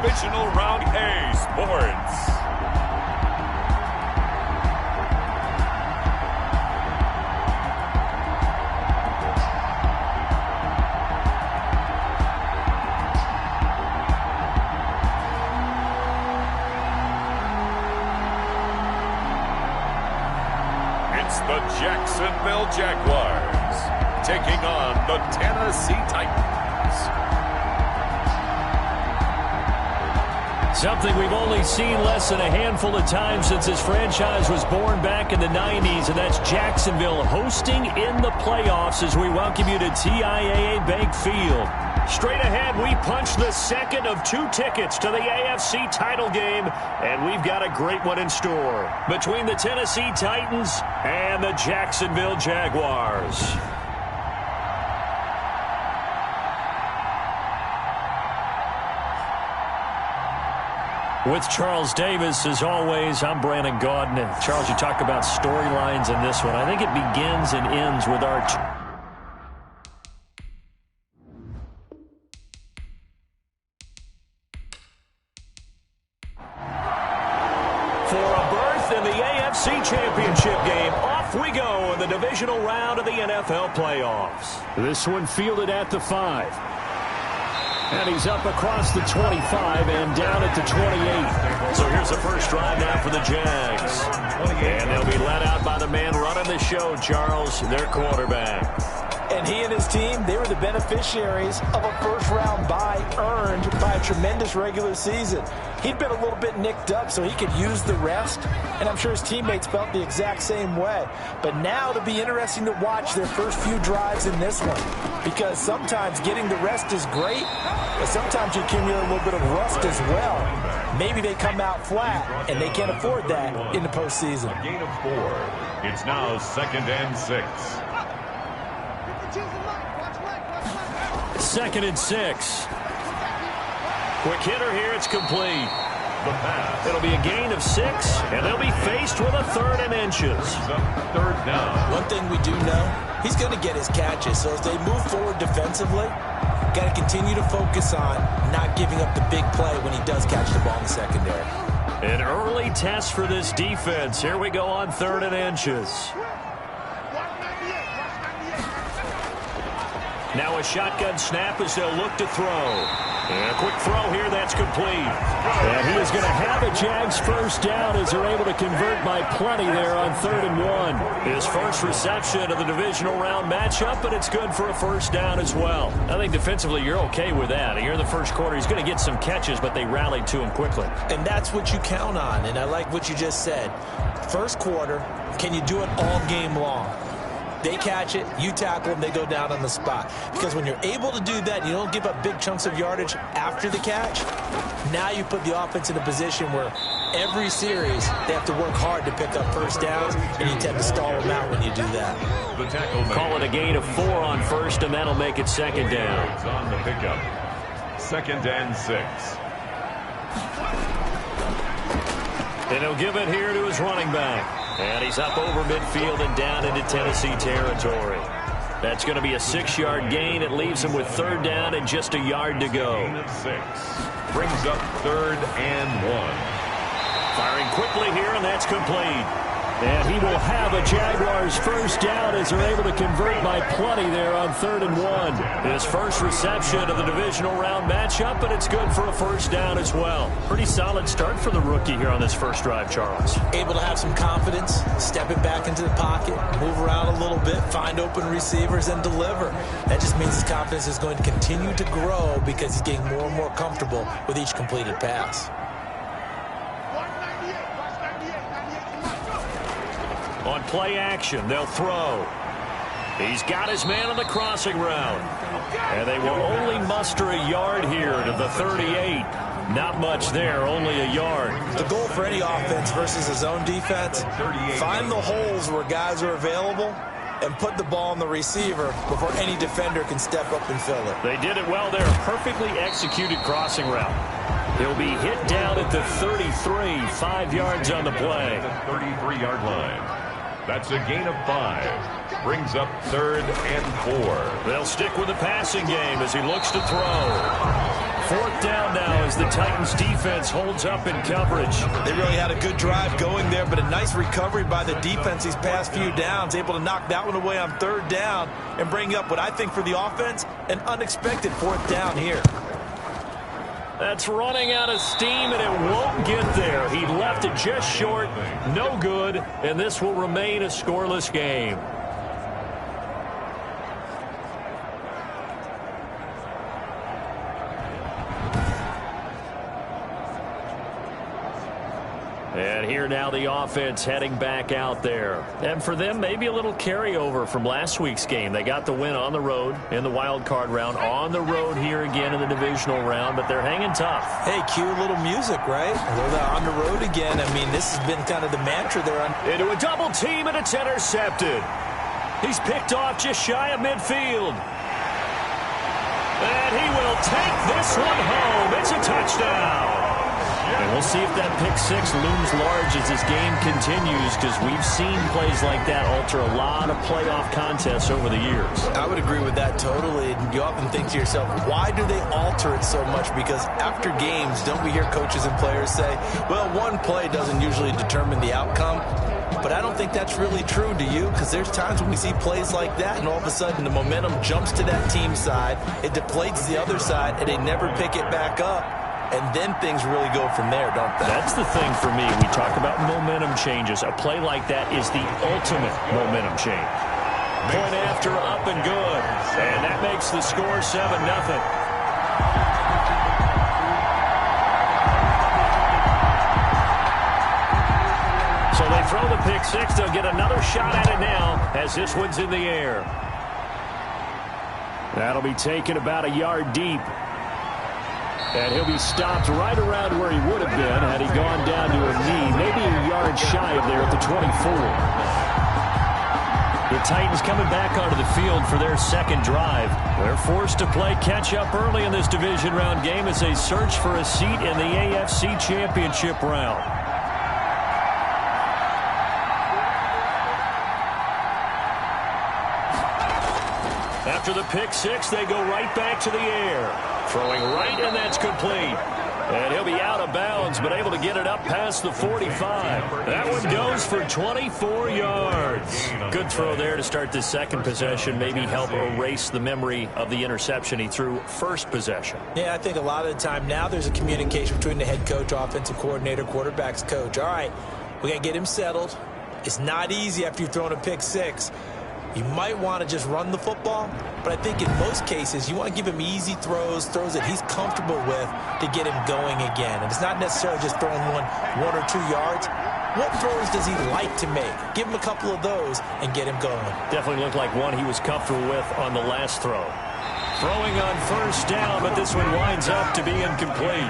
Divisional Round A Sports. The Jacksonville Jaguars taking on the Tennessee Titans. Something we've only seen less than a handful of times since this franchise was born back in the 90s, and that's Jacksonville hosting in the playoffs as we welcome you to TIAA Bank Field. Straight ahead, we punch the second of 2 tickets to the AFC title game, and we've got a great one in store between the Tennessee Titans and the Jacksonville Jaguars. With Charles Davis, as always, I'm Brandon Gaudin. And Charles, you talk about storylines in this one. I think it begins and ends with our... in the AFC Championship game. Off we go in the divisional round of the NFL playoffs. This one fielded at the 5. And he's up across the 25 and down at the 28. So here's the first drive now for the Jags. And they'll be led out by the man running the show, Charles, their quarterback. And he and his team, they were the beneficiaries of a first-round bye earned by a tremendous regular season. He'd been a little bit nicked up so he could use the rest, and I'm sure his teammates felt the exact same way. But now it'll be interesting to watch their first few drives in this one, because sometimes getting the rest is great, but sometimes you accumulate a little bit of rust as well. Maybe they come out flat, and they can't afford that in the postseason. A gain of 4. It's now 2nd and 6. 2nd and 6. Quick hitter here. It's complete. The pass. It'll be a gain of 6, and they'll be faced with a 3rd and inches. 3rd down. One thing we do know, he's going to get his catches. So as they move forward defensively, got to continue to focus on not giving up the big play when he does catch the ball in the secondary. An early test for this defense. Here we go on 3rd and inches. Now a shotgun snap as they'll look to throw. And a quick throw here, that's complete. And he is going to have a Jags first down as they're able to convert by plenty there on 3rd and 1. His first reception of the divisional round matchup, but it's good for a first down as well. I think defensively you're okay with that. Here in the first quarter, he's going to get some catches, but they rallied to him quickly. And that's what you count on, and I like what you just said. First quarter, can you do it all game long? They catch it, you tackle them, they go down on the spot. Because when you're able to do that, you don't give up big chunks of yardage after the catch. Now you put the offense in a position where every series they have to work hard to pick up first downs, and you tend to stall them out when you do that. The tackle call it a gain of 4 on first, and that'll make it 2nd down. On the pickup. 2nd and 6. And he'll give it here to his running back. And he's up over midfield and down into Tennessee territory. That's going to be a 6-yard gain. It leaves him with 3rd down and just a yard to go. Gain of 6. Brings up 3rd and 1. Firing quickly here, and that's complete. And he will have a Jaguars first down as they're able to convert by plenty there on 3rd and 1. His first reception of the divisional round matchup, but it's good for a first down as well. Pretty solid start for the rookie here on this first drive, Charles. Able to have some confidence, step it back into the pocket, move around a little bit, find open receivers, and deliver. That just means his confidence is going to continue to grow because he's getting more and more comfortable with each completed pass. On play action, they'll throw. He's got his man on the crossing route. And they will only muster a yard here to the 38. Not much there, only a yard. The goal for any offense versus his own defense, find the holes where guys are available and put the ball on the receiver before any defender can step up and fill it. They did it well there. Perfectly executed crossing route. He'll be hit down at the 33, 5 yards on the play. 33-yard line. That's a gain of 5. Brings up 3rd and 4. They'll stick with the passing game as he looks to throw. 4th down now as the Titans defense holds up in coverage. They really had a good drive going there, but a nice recovery by the defense these past few downs, able to knock that one away on 3rd down and bring up what I think for the offense, an unexpected 4th down here. That's running out of steam, and it won't get there. He left it just short, no good, and this will remain a scoreless game. And here now the offense heading back out there. And for them, maybe a little carryover from last week's game. They got the win on the road in the wild card round, on the road here again in the divisional round, but they're hanging tough. Hey, cue a little music, right? They're on the road again. I mean, this has been kind of the mantra they're on. Into a double team, and it's intercepted. He's picked off just shy of midfield. And he will take this one home. It's a touchdown. And we'll see if that pick 6 looms large as this game continues, because we've seen plays like that alter a lot of playoff contests over the years. I would agree with that totally. You often think to yourself, why do they alter it so much? Because after games, don't we hear coaches and players say, well, one play doesn't usually determine the outcome? But I don't think that's really true, do you? Because there's times when we see plays like that, and all of a sudden the momentum jumps to that team side, it deflates the other side, and they never pick it back up. And then things really go from there, don't they? That's the thing for me. We talk about momentum changes. A play like that is the ultimate momentum change. Point after, up and good. And that makes the score 7-0. So they throw the pick 6. They'll get another shot at it now as this one's in the air. That'll be taken about a yard deep. And he'll be stopped right around where he would have been had he gone down to a knee, maybe a yard shy of there at the 24. The Titans coming back onto the field for their second drive. They're forced to play catch-up early in this division round game as they search for a seat in the AFC Championship round. After the pick 6, they go right back to the air. Throwing right, and that's complete. And he'll be out of bounds, but able to get it up past the 45. That one goes for 24 yards. Good throw there to start this second possession. Maybe help erase the memory of the interception he threw first possession. Yeah, I think a lot of the time now there's a communication between the head coach, offensive coordinator, quarterback's coach. All right, we got to get him settled. It's not easy after you've thrown a pick 6. You might want to just run the football, but I think in most cases you want to give him easy throws that he's comfortable with to get him going again. And it's not necessarily just throwing one or 2 yards. What throws does he like to make? Give him a couple of those and get him going. Definitely looked like one he was comfortable with on the last throw. Throwing on first down, but this one winds up to be incomplete.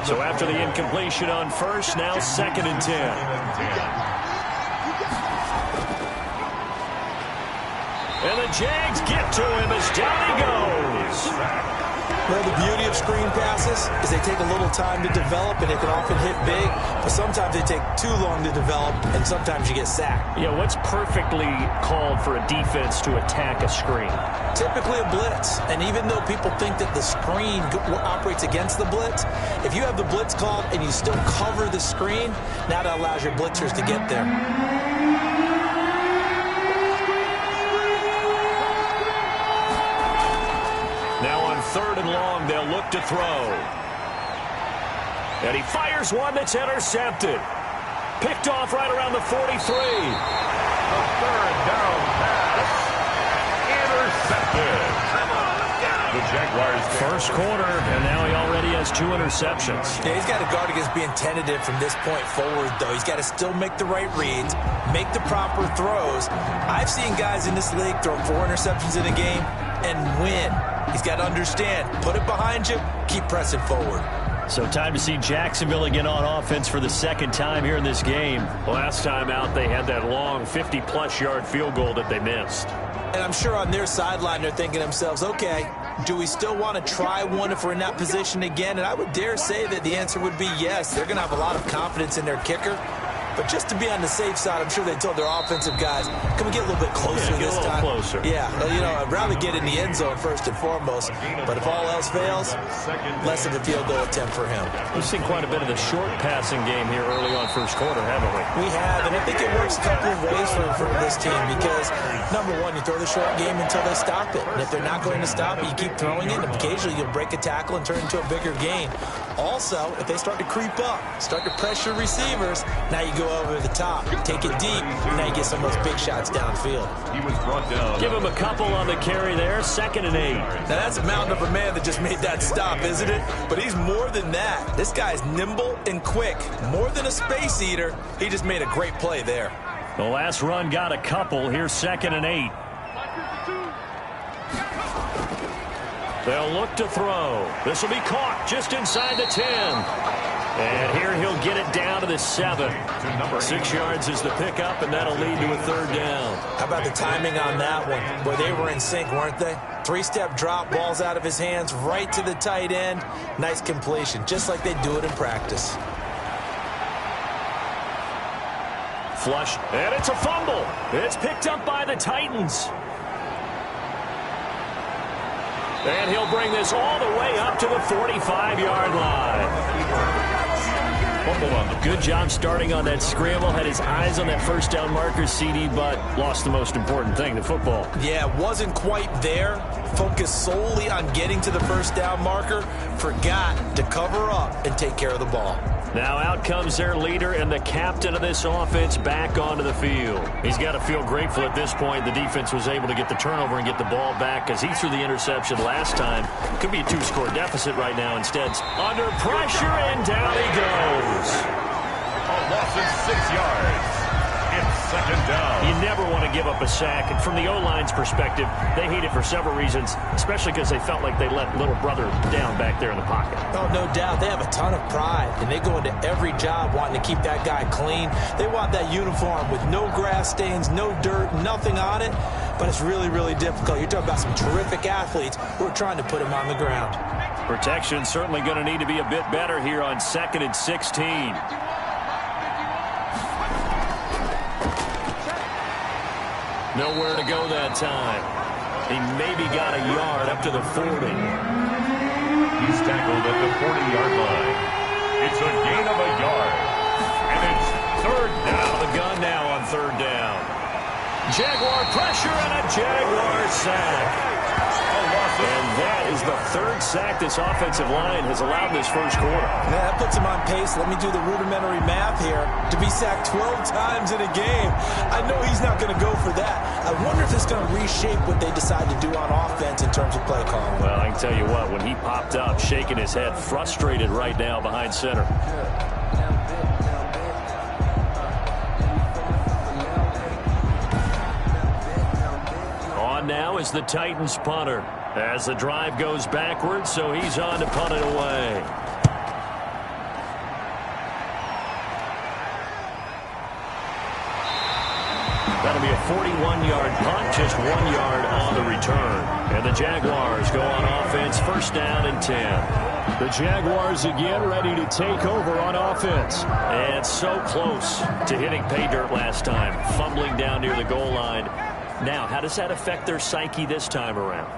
So after the incompletion on first, now 2nd and 10. And the Jags get to him as down he goes. Well, the beauty of screen passes is they take a little time to develop, and it can often hit big, but sometimes they take too long to develop, and sometimes you get sacked. Yeah, what's perfectly called for a defense to attack a screen? Typically a blitz, and even though people think that the screen operates against the blitz, if you have the blitz called and you still cover the screen, now that allows your blitzers to get there. Now on 3rd and long, they'll look to throw. And he fires one that's intercepted. Picked off right around the 43. A 3rd down pass. Intercepted. The Jaguars. First quarter, and now he already has 2 interceptions. Yeah, he's got to guard against being tentative from this point forward, though. He's got to still make the right reads, make the proper throws. I've seen guys in this league throw 4 interceptions in a game and win. He's got to understand, put it behind you, keep pressing forward. So time to see Jacksonville again on offense for the second time here in this game. Last time out, they had that long 50-plus yard field goal that they missed. And I'm sure on their sideline they're thinking to themselves, okay, do we still want to try one if we're in that position again? And I would dare say that the answer would be yes. They're going to have a lot of confidence in their kicker. But just to be on the safe side, I'm sure they told their offensive guys, can we get a little bit closer this time? Closer. Yeah, you know, I'd rather get in the end zone first and foremost. But if all else fails, less of a field goal attempt for him. We've seen quite a bit of the short passing game here early on first quarter, haven't we? We have, and I think it works a couple of ways for this team because, number one, you throw the short game until they stop it. And if they're not going to stop it, you keep throwing it, and occasionally you'll break a tackle and turn it into a bigger gain. Also, if they start to creep up, start to pressure receivers, now you go over the top, take it deep, and now you get some of those big shots downfield. He was brought down. Give him a couple on the carry there, 2nd and 8. Now that's a mountain of a man that just made that stop, isn't it? But he's more than that. This guy's nimble and quick. More than a space eater, he just made a great play there. The last run got a couple. Here's 2nd and 8. They'll look to throw. This will be caught just inside the 10. And here he'll get it down to the 7. 6 yards is the pickup, and that'll lead to a 3rd down. How about the timing on that one? Where they were in sync, weren't they? 3-step drop, balls out of his hands, right to the tight end. Nice completion, just like they do it in practice. Flush, and it's a fumble. It's picked up by the Titans. And he'll bring this all the way up to the 45-yard line. Good job starting on that scramble. Had his eyes on that first down marker, CD, but lost the most important thing, the football. Yeah, wasn't quite there. Focused solely on getting to the first down marker. Forgot to cover up and take care of the ball. Now out comes their leader and the captain of this offense back onto the field. He's got to feel grateful at this point. The defense was able to get the turnover and get the ball back because he threw the interception last time. Could be a 2-score deficit right now. Instead, under pressure, and down he goes. A loss of 6 yards. It's 2nd down. You never want to give up a sack. And from the O-line's perspective, they hate it for several reasons, especially because they felt like they let little brother down back there in the pocket. Oh, no doubt. They have a ton of pride, and they go into every job wanting to keep that guy clean. They want that uniform with no grass stains, no dirt, nothing on it. But it's really, really difficult. You're talking about some terrific athletes who are trying to put him on the ground. Protection certainly going to need to be a bit better here on 2nd and 16. Nowhere to go that time. He maybe got a yard up to the 40. He's tackled at the 40-yard line. It's a gain of a yard. And it's 3rd down. The gun now on 3rd down. Jaguar pressure and a Jaguar sack. And that is the 3rd sack this offensive line has allowed this first quarter. Yeah, that puts him on pace. Let me do the rudimentary math here. To be sacked 12 times in a game, I know he's not going to go for that. I wonder if it's going to reshape what they decide to do on offense in terms of play calling. Well, I can tell you what, when he popped up, shaking his head, frustrated right now behind center. On now is the Titans punter as the drive goes backwards, so he's on to punt it away. That'll be a 41-yard punt, just 1 yard on the return. And the Jaguars go on offense, 1st down and 10. The Jaguars again ready to take over on offense. And so close to hitting pay dirt last time, fumbling down near the goal line. Now, how does that affect their psyche this time around?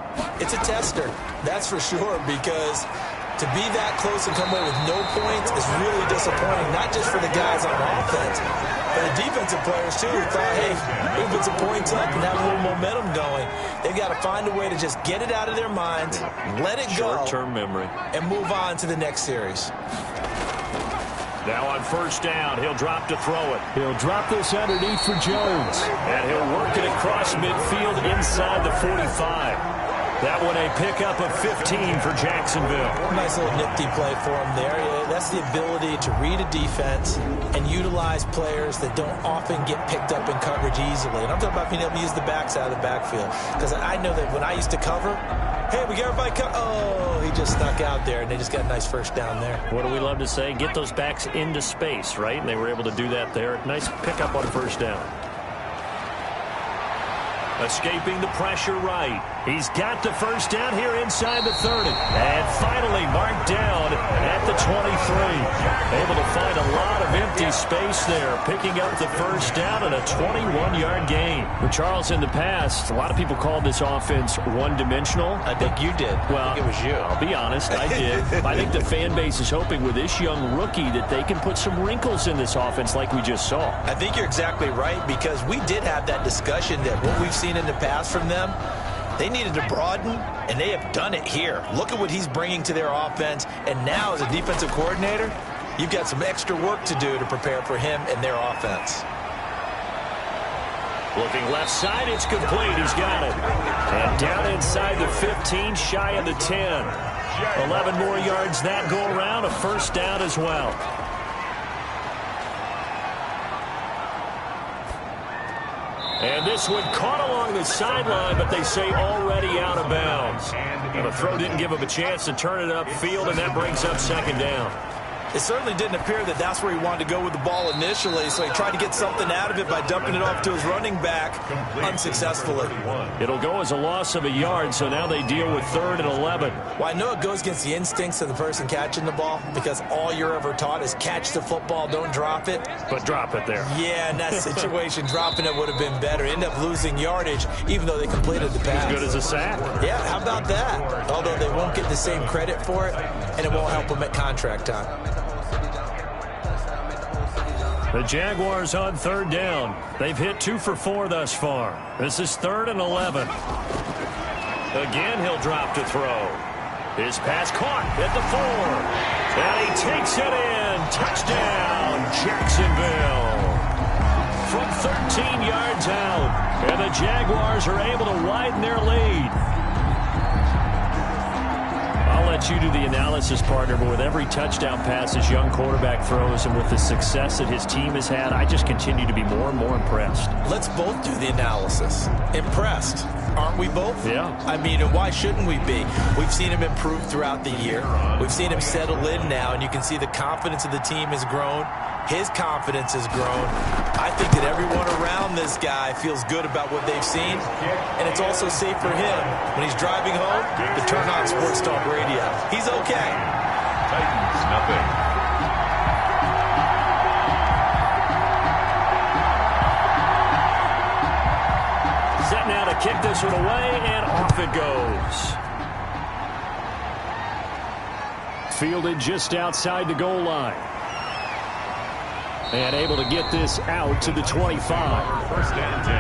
It's a tester, that's for sure, because to be that close and come away with no points is really disappointing, not just for the guys on offense, but the defensive players, too, who thought, hey, we can put some points up and have a little momentum going. They've got to find a way to just get it out of their minds, let it go, short-term memory, and move on to the next series. Now on 1st down, he'll drop to throw it. He'll drop this underneath for Jones. And he'll work it across midfield inside the 45. That one a pickup of 15 for Jacksonville. Nice little nifty play for him there. That's the ability to read a defense and utilize players that don't often get picked up in coverage easily. And I'm talking about being able to use the backside of the backfield. Because I know that when I used to cover, hey, we got everybody cover. Oh, he just snuck out there, and they just got a nice first down there. What do we love to say? Get those backs into space, right? And they were able to do that there. Nice pickup on 1st down. Escaping the pressure right. He's got the 1st down here inside the 30. And finally marked down at the 23. Able to find a lot of empty space there, picking up the first down and a 21-yard gain. Well, Charles, in the past, a lot of people called this offense one-dimensional. I think you did. Well, I think it was you. I'll be honest, I did. I think the fan base is hoping with this young rookie that they can put some wrinkles in this offense like we just saw. I think you're exactly right, because we did have that discussion that what we've seen in the past from them, they needed to broaden, and they have done it here. Look at what he's bringing to their offense, and now as a defensive coordinator, you've got some extra work to do to prepare for him and their offense. Looking left side, it's complete. He's got it. And down inside the 15, shy of the 10. 11 more yards that go around, a first down as well. And this one caught along the sideline, but they say already out of bounds. And the throw didn't give him a chance to turn it upfield, and that brings up second down. It certainly didn't appear that that's where he wanted to go with the ball initially, so he tried to get something out of it by dumping it off to his running back unsuccessfully. It'll go as a loss of a yard, so now they deal with 3rd and 11. Well, I know it goes against the instincts of the person catching the ball, because all you're ever taught is catch the football, don't drop it. But drop it there. Yeah, in that situation, dropping it would have been better. End up losing yardage, even though they completed the pass. As good as a sack. Yeah, how about that? Although they won't get the same credit for it, and it won't help them at contract time. The Jaguars on 3rd down. They've hit 2 for 4 thus far. This is 3rd and 11. Again, he'll drop to throw. His pass caught at the 4. And he takes it in. Touchdown, Jacksonville. From 13 yards out. And the Jaguars are able to widen their lead. I'll let you do the analysis, partner, but with every touchdown pass his young quarterback throws and with the success that his team has had, I just continue to be more and more impressed. Let's both do the analysis. Impressed. Aren't we both? Yeah. I mean, why shouldn't we be? We've seen him improve throughout the year. We've seen him settle in now, and you can see the confidence of the team has grown. His confidence has grown. I think that everyone around this guy feels good about what they've seen, and it's also safe for him when he's driving home to turn on Sports Talk Radio. He's okay. Titans, nothing. Set now to kick this one away, and off it goes. Fielded just outside the goal line. And able to get this out to the 25. 1st and 10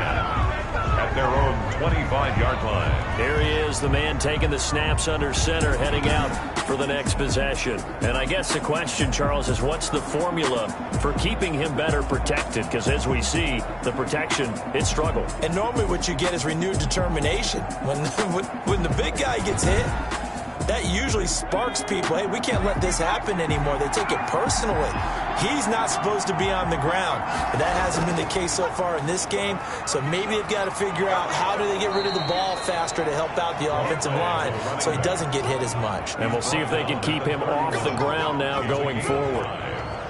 at their own 25-yard line. Here he is, the man taking the snaps under center, heading out for the next possession. And I guess the question, Charles, is what's the formula for keeping him better protected? Because as we see, the protection, it struggled. And normally what you get is renewed determination. When the big guy gets hit, that usually sparks people. Hey, we can't let this happen anymore. They take it personally. He's not supposed to be on the ground. But that hasn't been the case so far in this game. So maybe they've got to figure out how do they get rid of the ball faster to help out the offensive line so he doesn't get hit as much. And we'll see if they can keep him off the ground now going forward.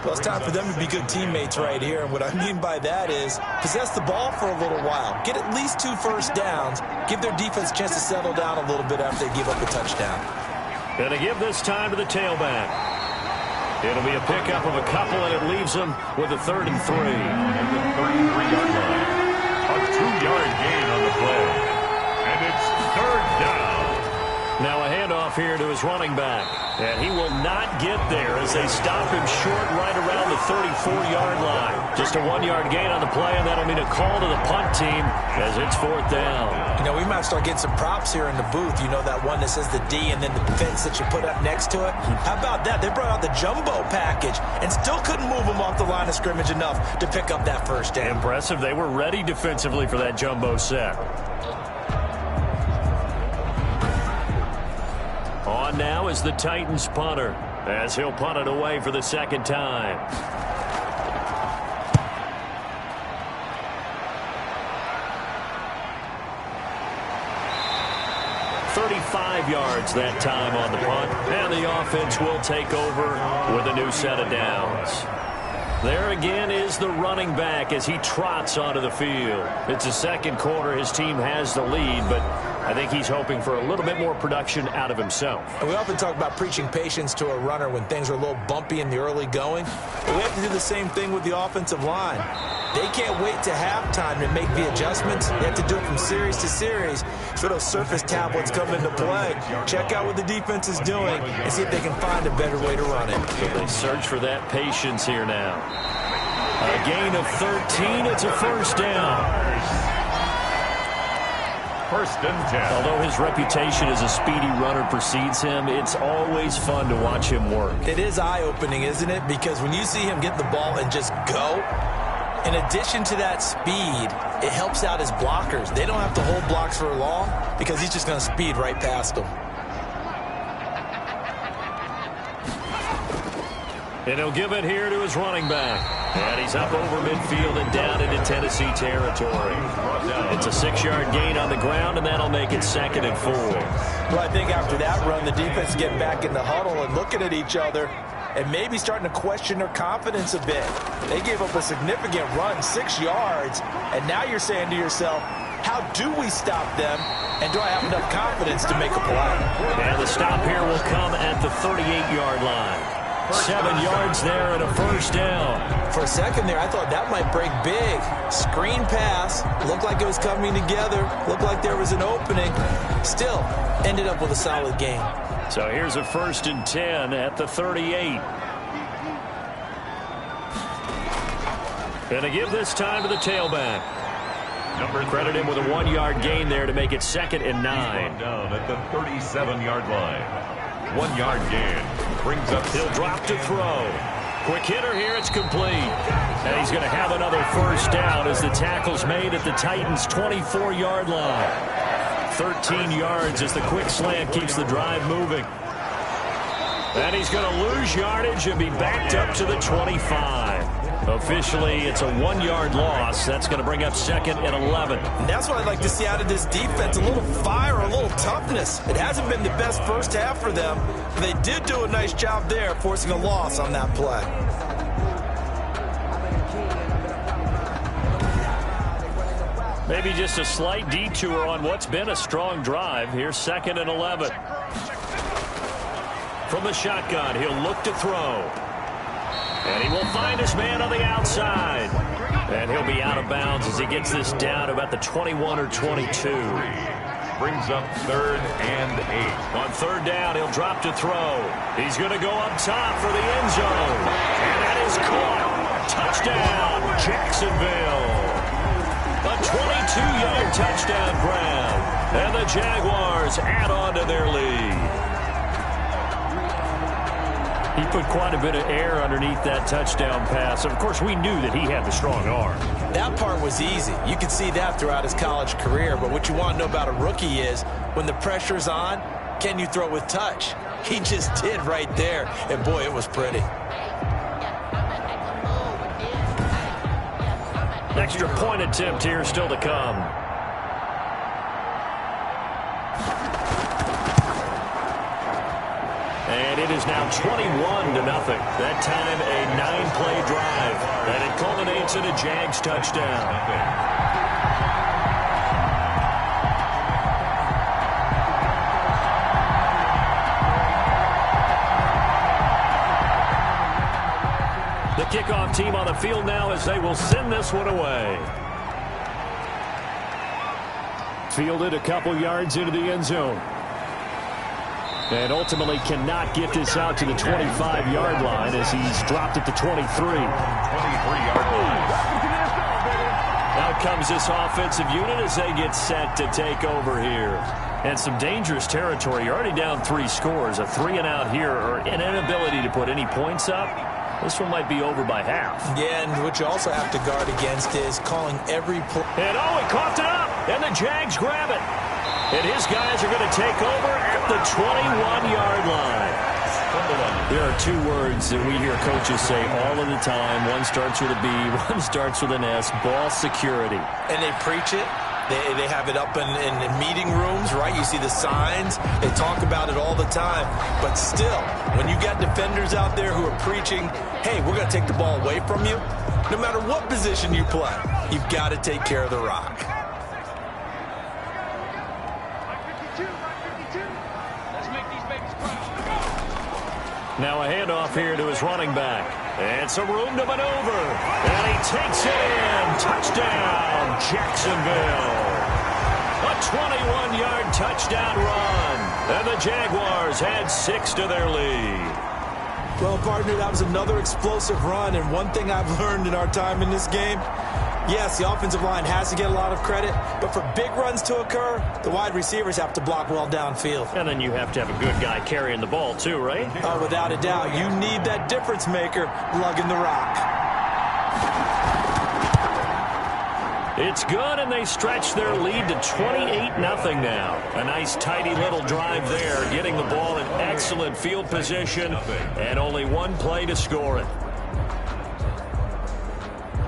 Well, it's time for them to be good teammates right here. And what I mean by that is possess the ball for a little while. Get at least 2 first downs. Give their defense a chance to settle down a little bit after they give up a touchdown. Going to give this time to the tailback. It'll be a pickup of a couple, and it leaves them with a 3rd and 3. At the 33-yard line. A 2-yard gain on the play. And it's 3rd down. Now a handoff here to his running back. And he will not get there as they stop him short right around the 34-yard line. Just a 1-yard gain on the play, and that'll mean a call to the punt team as it's 4th down. You know, we might start getting some props here in the booth. You know, that one that says the D and then the fence that you put up next to it? How about that? They brought out the jumbo package and still couldn't move him off the line of scrimmage enough to pick up that first down. Impressive. They were ready defensively for that jumbo set. On now is the Titans punter as he'll punt it away for the 2nd time. 35 yards that time on the punt, and the offense will take over with a new set of downs. There again is the running back as he trots onto the field. It's the 2nd quarter. His team has the lead, but I think he's hoping for a little bit more production out of himself. And we often talk about preaching patience to a runner when things are a little bumpy in the early going. But we have to do the same thing with the offensive line. They can't wait to halftime to make the adjustments. They have to do it from series to series so those surface tablets come into play. Check out what the defense is doing and see if they can find a better way to run it. So they search for that patience here now. A gain of 13. It's a first down. First and 10. Although his reputation as a speedy runner precedes him, it's always fun to watch him work. It is eye-opening, isn't it? Because when you see him get the ball and just go, in addition to that speed, it helps out his blockers. They don't have to hold blocks for long because he's just going to speed right past them. And he'll give it here to his running back. And he's up over midfield and down into Tennessee territory. It's a 6-yard gain on the ground, and that'll make it 2nd and 4. Well, I think after that run, the defense is getting back in the huddle and looking at each other and maybe starting to question their confidence a bit. They gave up a significant run, 6 yards, and now you're saying to yourself, how do we stop them, and do I have enough confidence to make a play? And the stop here will come at the 38-yard line. 7 yards there and a first down. For a second there, I thought that might break big. Screen pass. Looked like it was coming together. Looked like there was an opening. Still, ended up with a solid game. So here's a 1st and 10 at the 38. And to give this time to the tailback. Credit him with a 1-yard gain there to make it 2nd and 9. Down at the 37-yard line. 1-yard gain. Brings up. He'll drop to throw. Quick hitter here. It's complete. And he's going to have another first down as the tackle's made at the Titans' 24-yard line. 13 yards as the quick slant keeps the drive moving. And he's going to lose yardage and be backed up to the 25. Officially, it's a 1-yard loss. That's going to bring up 2nd and 11. And that's what I'd like to see out of this defense, a little fire, a little toughness. It hasn't been the best first half for them. But they did do a nice job there, forcing a loss on that play. Maybe just a slight detour on what's been a strong drive. Here's 2nd and 11. From the shotgun, he'll look to throw. And he will find his man on the outside. And he'll be out of bounds as he gets this down to about the 21 or 22. Brings up 3rd and 8. On 3rd down, he'll drop to throw. He's going to go up top for the end zone. And that is caught. Touchdown, Jacksonville. A 22-yard touchdown grab. And the Jaguars add on to their lead. He put quite a bit of air underneath that touchdown pass. Of course, we knew that he had the strong arm. That part was easy. You could see that throughout his college career. But what you want to know about a rookie is when the pressure's on, can you throw with touch? He just did right there. And, boy, it was pretty. Extra point attempt here still to come. And it is now 21-0. That time a 9-play drive. And it culminates in a Jags touchdown. The kickoff team on the field now as they will send this one away. Fielded a couple yards into the end zone. And ultimately cannot get this out to the 25-yard line as he's dropped at the 23. 23-yard line. Out comes this offensive unit as they get set to take over here. And some dangerous territory. You're already down 3 scores. A 3-and-out here or an inability to put any points up. This one might be over by half. Yeah, and what you also have to guard against is calling every play. And oh, he coughed it up. And the Jags grab it. And his guys are going to take over at the 21-yard line. There are 2 words that we hear coaches say all of the time. One starts with a B, one starts with an S, ball security. And they preach it. They have it up in meeting rooms, right? You see the signs. They talk about it all the time. But still, when you got defenders out there who are preaching, hey, we're going to take the ball away from you, no matter what position you play, you've got to take care of the rock. Now a handoff here to his running back. And some room to maneuver. And he takes it in. Touchdown, Jacksonville. A 21-yard touchdown run. And the Jaguars add 6 to their lead. Well, partner, that was another explosive run. And one thing I've learned in our time in this game, yes, the offensive line has to get a lot of credit, but for big runs to occur, the wide receivers have to block well downfield. And then you have to have a good guy carrying the ball too, right? Oh, without a doubt. You need that difference maker lugging the rock. It's good, and they stretch their lead to 28-0 now. A nice, tidy little drive there, getting the ball in excellent field position, and only one play to score it.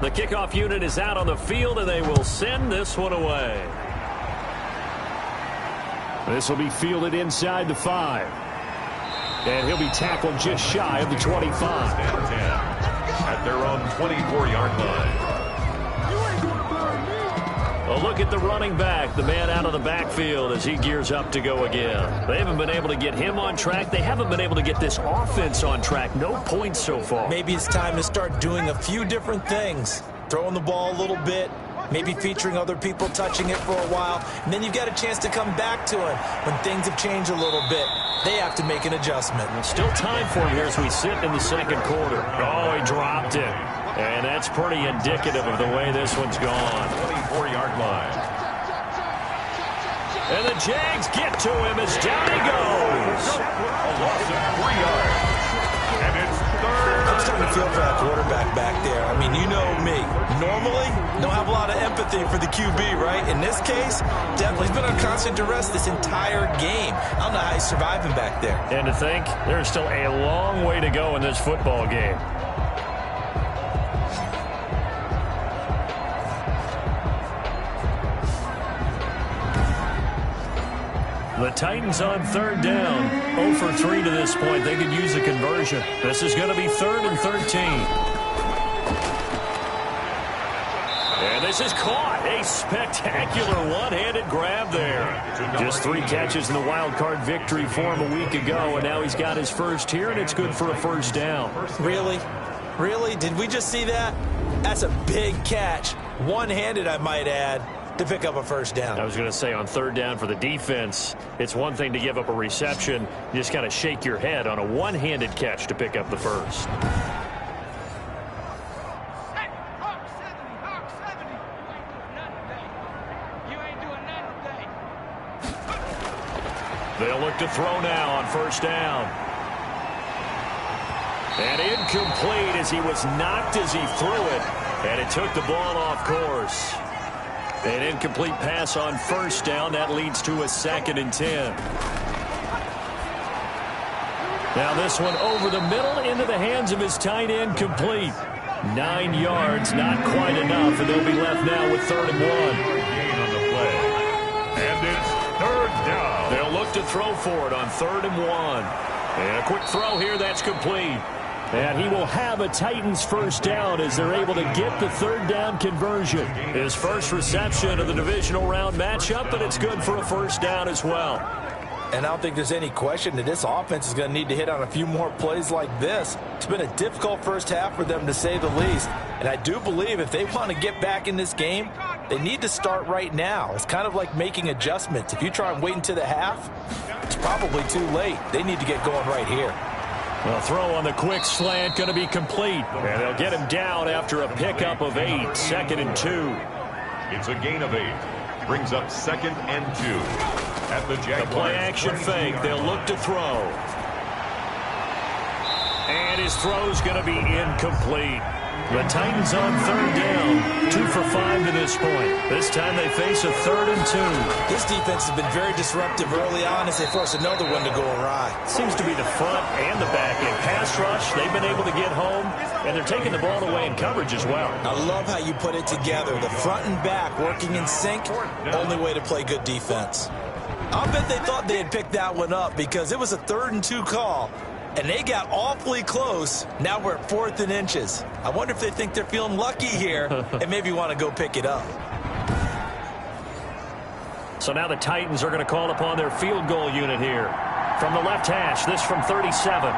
The kickoff unit is out on the field, and they will send this one away. This will be fielded inside the 5. And he'll be tackled just shy of the 25. At their own 24-yard line. A look at the running back, the man out of the backfield as he gears up to go again. They haven't been able to get him on track. They haven't been able to get this offense on track. No points so far. Maybe it's time to start doing a few different things. Throwing the ball a little bit, maybe featuring other people touching it for a while, and then you've got a chance to come back to it when things have changed a little bit. They have to make an adjustment. Still time for him here as we sit in the second quarter. Oh, he dropped it. And that's pretty indicative of the way this one's gone. 24-yard line. And the Jags get to him as down he goes. A loss of 3 yards. And it's third. I'm starting to feel for that quarterback back there. I mean, you know me. Normally, don't have a lot of empathy for the QB, right? In this case, definitely he's been on constant duress this entire game. I don't know how he's surviving back there. And to think, there's still a long way to go in this football game. The Titans on third down. 0 for 3 to this point. They could use a conversion. This is going to be 3rd and 13. And this is caught. A spectacular one-handed grab there. Just 3 catches in the wild card victory for him a week ago, and now he's got his first here, and it's good for a first down. Really? Really? Did we just see that? That's a big catch. One-handed, I might add, to pick up a first down. I was going to say on third down for the defense, it's one thing to give up a reception. You just got to shake your head on a one-handed catch to pick up the first. They'll look to throw now on first down. And incomplete as he was knocked as he threw it. And it took the ball off course. An incomplete pass on first down. That leads to a 2nd and 10. Now this one over the middle into the hands of his tight end, complete. 9 yards, not quite enough, and they'll be left now with 3rd and 1. Gain on the play. And it's 3rd down. They'll look to throw for it on 3rd and 1. And a quick throw here, that's complete. And he will have a Titans first down as they're able to get the 3rd down conversion. His first reception of the divisional round matchup, but it's good for a first down as well. And I don't think there's any question that this offense is going to need to hit on a few more plays like this. It's been a difficult first half for them, to say the least. And I do believe if they want to get back in this game, they need to start right now. It's kind of like making adjustments. If you try and wait until the half, it's probably too late. They need to get going right here. Well, throw on the quick slant going to be complete. And they'll get him down after a pickup of 8. 2nd and 2. It's a gain of 8. Brings up 2nd and 2. At the Jaguars. The play-action fake. They'll look to throw. And his throw's going to be incomplete. The Titans on 3rd down. 2 for 5 to this point. This time they face a 3rd and 2. This defense has been very disruptive early on as they force another one to go awry. Seems to be the front and the back end. Pass rush, they've been able to get home, and they're taking the ball away in coverage as well. I love how you put it together. The front and back working in sync, only way to play good defense. I'll bet they thought they had picked that one up because it was a 3rd and 2 call. And they got awfully close. Now we're at 4th and inches. I wonder if they think they're feeling lucky here and maybe want to go pick it up. So now the Titans are going to call upon their field goal unit here. From the left hash, this from 37.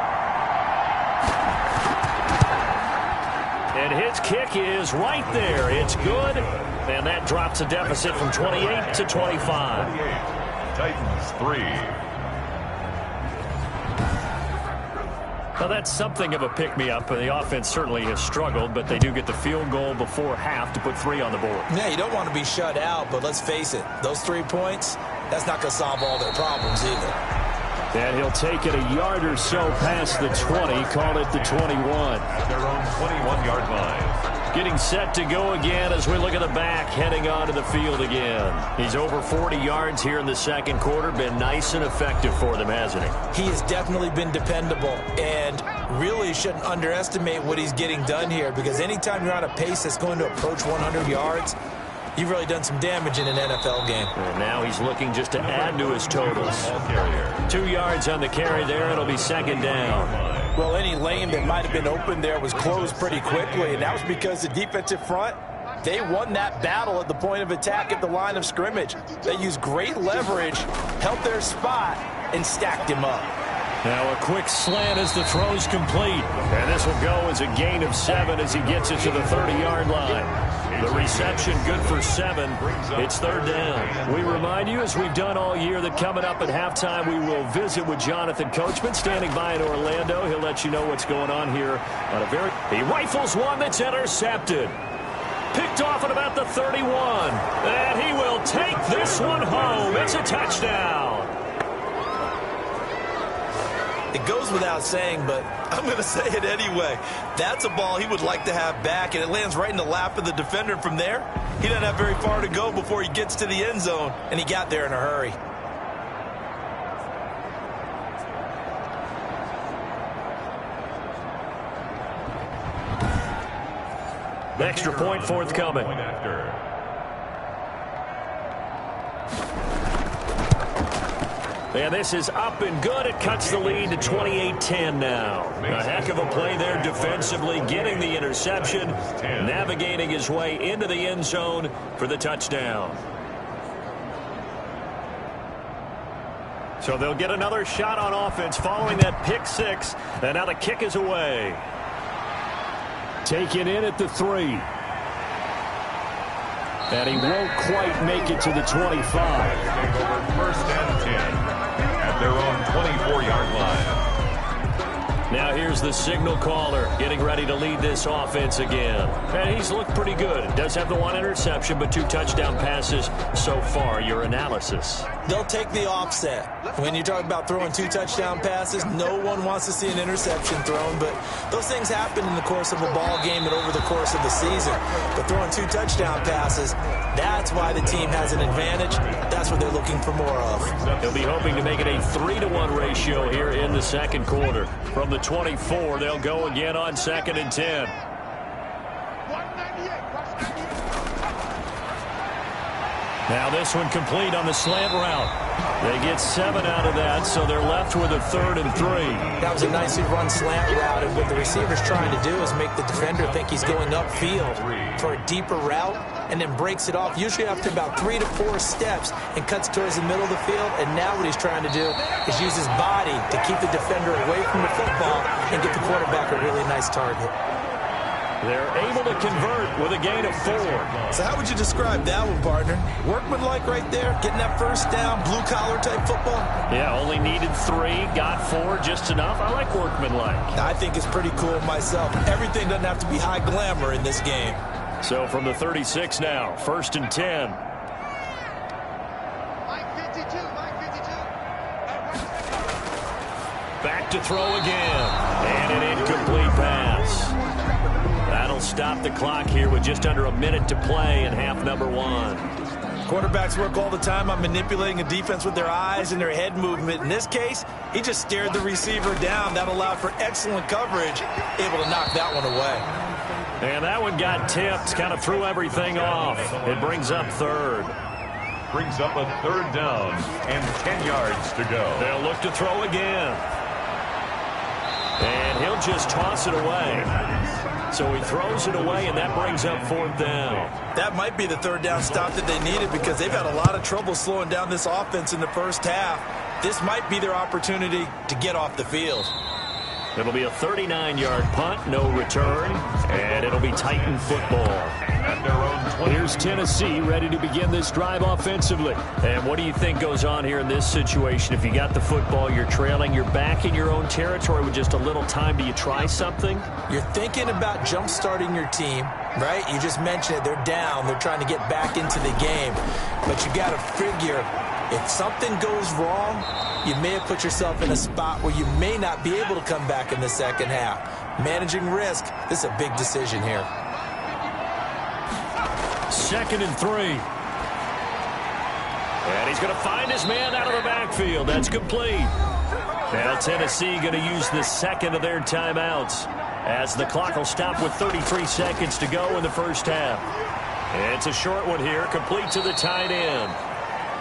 And his kick is right there. It's good. And that drops a deficit from 28 to 25. Titans 3. Well, that's something of a pick-me-up. The offense certainly has struggled, but they do get the field goal before half to put 3 on the board. Yeah, you don't want to be shut out, but let's face it, those 3 points, that's not going to solve all their problems either. And he'll take it a yard or so past the 20, call it the 21. At their own 21-yard line. Getting set to go again as we look at the back, heading onto the field again. He's over 40 yards here in the second quarter. Been nice and effective for them, hasn't he? He has definitely been dependable, and really shouldn't underestimate what he's getting done here, because anytime you're on a pace that's going to approach 100 yards, you've really done some damage in an NFL game. And now he's looking just to add to his totals. 2 yards on the carry there. It'll be second down. Well, any lane that might have been open there was closed pretty quickly, and that was because the defensive front, they won that battle at the point of attack at the line of scrimmage. They used great leverage, held their spot, and stacked him up. Now a quick slant as the throw's complete. And this will go as a gain of 7 as he gets it to the 30-yard line. The reception good for 7. It's third down. We remind you, as we've done all year, that coming up at halftime we will visit with Jonathan Coachman standing by in Orlando. He'll let you know what's going on here on he rifles one that's intercepted. Picked off at about the 31. And he will take this one home. It's a touchdown. It goes without saying, but I'm going to say it anyway. That's a ball he would like to have back, and it lands right in the lap of the defender. From there, he doesn't have very far to go before he gets to the end zone, and he got there in a hurry. Extra point forthcoming. And this is up and good. It cuts the lead to 28-10 now. A heck of a play there defensively, getting the interception, navigating his way into the end zone for the touchdown. So they'll get another shot on offense following that pick 6. And now the kick is away. Taken in at the 3. And he won't quite make it to the 25. First and 10 at their own 24-yard line. Now here's the signal caller getting ready to lead this offense again. And he's looked pretty good. Does have the 1 interception, but 2 touchdown passes so far. Your analysis? They'll take the offset. When you talk about throwing 2 touchdown passes, no one wants to see an interception thrown, but those things happen in the course of a ball game and over the course of the season. But throwing 2 touchdown passes, that's why the team has an advantage. That's what they're looking for more of. He'll be hoping to make it a 3-to-1 ratio here in the second quarter. From the 24, they'll go again on 2nd and 10. Now this one complete on the slant route. They get 7 out of that, so they're left with a 3rd and 3. That was a nicely run slant route, and what the receiver's trying to do is make the defender think he's going upfield for a deeper route, and then breaks it off, usually after about 3 to 4 steps, and cuts towards the middle of the field. And now what he's trying to do is use his body to keep the defender away from the football and get the quarterback a really nice target. They're able to convert with a gain of 4. So how would you describe that one, partner? Workmanlike right there, getting that first down, blue-collar type football? Yeah, only needed 3, got 4, just enough. I like workmanlike. I think it's pretty cool myself. Everything doesn't have to be high glamour in this game. So from the 36 now, 1st and 10. Back to throw again. And an incomplete pass. That'll stop the clock here with just under a minute to play in half number 1. Quarterbacks work all the time on manipulating a defense with their eyes and their head movement. In this case, he just stared the receiver down. That allowed for excellent coverage, able to knock that one away. And that one got tipped, kind of threw everything off. It brings up 3rd. Brings up a 3rd down and 10 yards to go. They'll look to throw again. And he'll just toss it away. So he throws it away, and that brings up 4th down. That might be the 3rd down stop that they needed, because they've had a lot of trouble slowing down this offense in the first half. This might be their opportunity to get off the field. It'll be a 39-yard punt, no return, and it'll be Titan football. Here's Tennessee ready to begin this drive offensively. And what do you think goes on here in this situation? If you got the football, you're trailing, you're back in your own territory with just a little time. Do you try something? You're thinking about jump-starting your team, right? You just mentioned it. They're down. They're trying to get back into the game. But you got to figure, if something goes wrong, you may have put yourself in a spot where you may not be able to come back in the second half. Managing risk, this is a big decision here. 2nd and 3. And he's going to find his man out of the backfield. That's complete. Now Tennessee going to use the second of their timeouts as the clock will stop with 33 seconds to go in the first half. It's a short one here, complete to the tight end.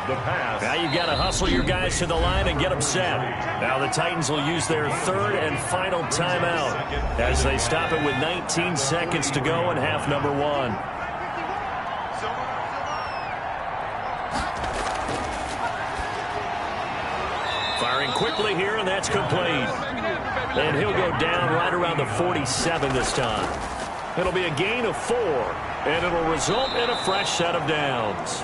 The pass. Now you've got to hustle your guys to the line and get them set. Now the Titans will use their 3rd and final timeout as they stop it with 19 seconds to go in half number 1. Firing quickly here, and that's complete. And he'll go down right around the 47 this time. It'll be a gain of 4, and it'll result in a fresh set of downs.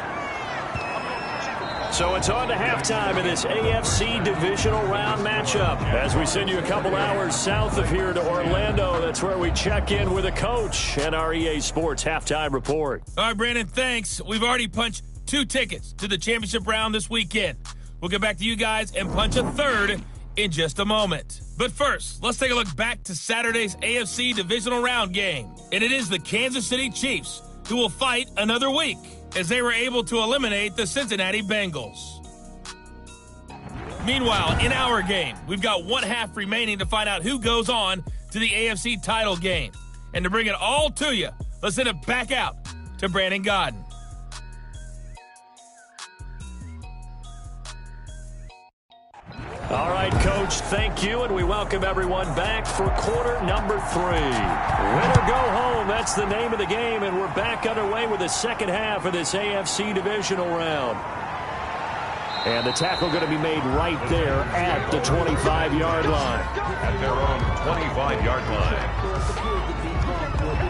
So it's on to halftime in this AFC divisional round matchup. As we send you a couple hours south of here to Orlando, that's where we check in with a coach and our EA Sports halftime report. All right, Brandon, thanks. We've already punched 2 tickets to the championship round this weekend. We'll get back to you guys and punch a 3rd in just a moment. But first, let's take a look back to Saturday's AFC divisional round game. And it is the Kansas City Chiefs who will fight another week, as they were able to eliminate the Cincinnati Bengals. Meanwhile, in our game, we've got 1 half remaining to find out who goes on to the AFC title game. And to bring it all to you, let's send it back out to Brandon Godden. All right, Coach, thank you, and we welcome everyone back for quarter number 3. Win or go home, that's the name of the game, and we're back underway with the second half of this AFC divisional round. And the tackle going to be made right there at the 25-yard line. At their own 25-yard line.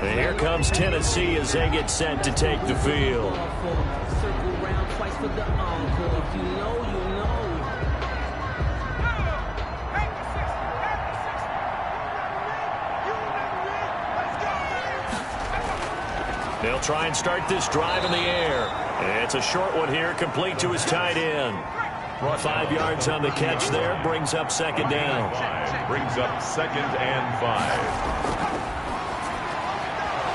And here comes Tennessee as they get set to take the field. They'll try and start this drive in the air. It's a short one here, complete to his tight end. 5 yards on the catch there, brings up 2nd down. Brings up 2nd and 5.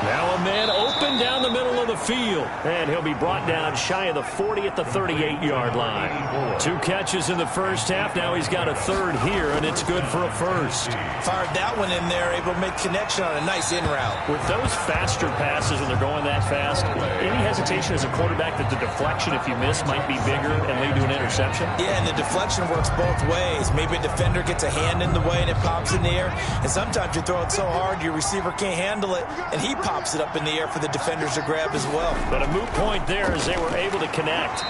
Now a man open down the middle of the field. And he'll be brought down shy of the 40 at the 38-yard line. 2 catches in the first half. Now he's got a 3rd here, and it's good for a 1st. Fired that one in there, able to make connection on a nice in route. With those faster passes when they're going that fast, any hesitation as a quarterback that the deflection, if you miss, might be bigger and lead to an interception? Yeah, and the deflection works both ways. Maybe a defender gets a hand in the way and it pops in the air. And sometimes you throw it so hard your receiver can't handle it, and he pops it up in the air for the defenders to grab as well. But a moot point there as they were able to connect.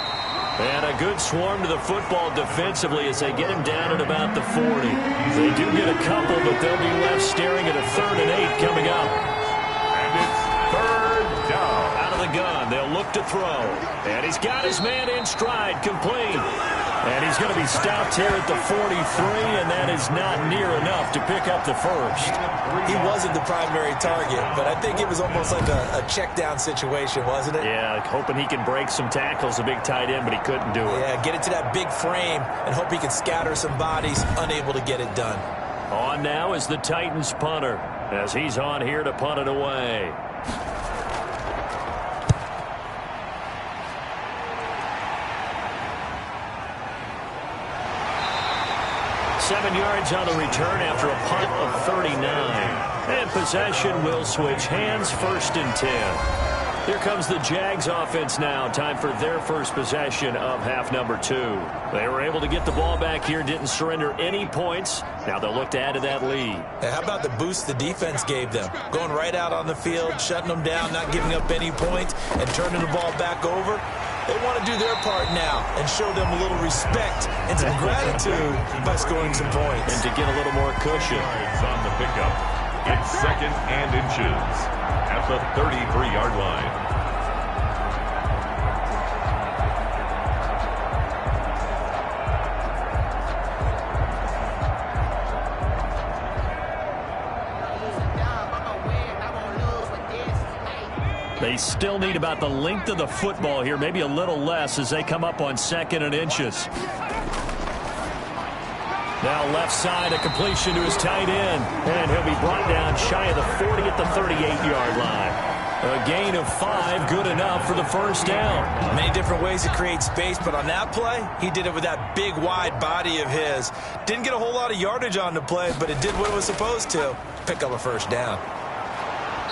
And a good swarm to the football defensively as they get him down at about the 40. They do get a couple, but they'll be left staring at a 3rd and 8 coming up. And it's 3rd down. Out of the gun, they'll look to throw. And he's got his man in stride, complete. And he's going to be stopped here at the 43, and that is not near enough to pick up the 1st. He wasn't the primary target, but I think it was almost like a check down situation, wasn't it? Yeah, hoping he can break some tackles, a big tight end, but he couldn't do it. Yeah, get it to that big frame and hope he can scatter some bodies, unable to get it done. On now is the Titans punter, as he's on here to punt it away. 7 yards on the return after a punt of 39. And possession will switch hands, 1st and 10. Here comes the Jags offense now. Time for their first possession of half number 2. They were able to get the ball back here, didn't surrender any points. Now they'll look to add to that lead. Hey, how about the boost the defense gave them? Going right out on the field, shutting them down, not giving up any points, and turning the ball back over. They want to do their part now and show them a little respect and some gratitude by scoring some points. And to get a little more cushion. It's on the pickup. It's 2nd and inches at the 33-yard line. They still need about the length of the football here, maybe a little less as they come up on 2nd and inches. Now left side, a completion to his tight end. And he'll be brought down shy of the 40 at the 38-yard line. A gain of 5, good enough for the first down. Many different ways to create space, but on that play, he did it with that big, wide body of his. Didn't get a whole lot of yardage on the play, but it did what it was supposed to. Pick up a first down.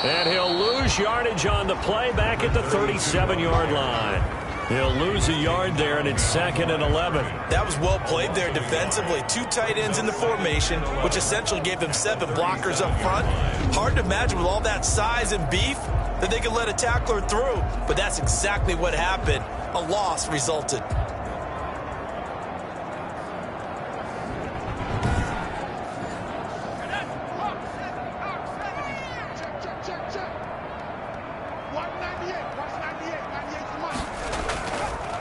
And he'll lose yardage on the play back at the 37-yard line. He'll lose a yard there, and it's 2nd and 11. That was well played there defensively. 2 tight ends in the formation, which essentially gave them 7 blockers up front. Hard to imagine with all that size and beef that they could let a tackler through. But that's exactly what happened. A loss resulted.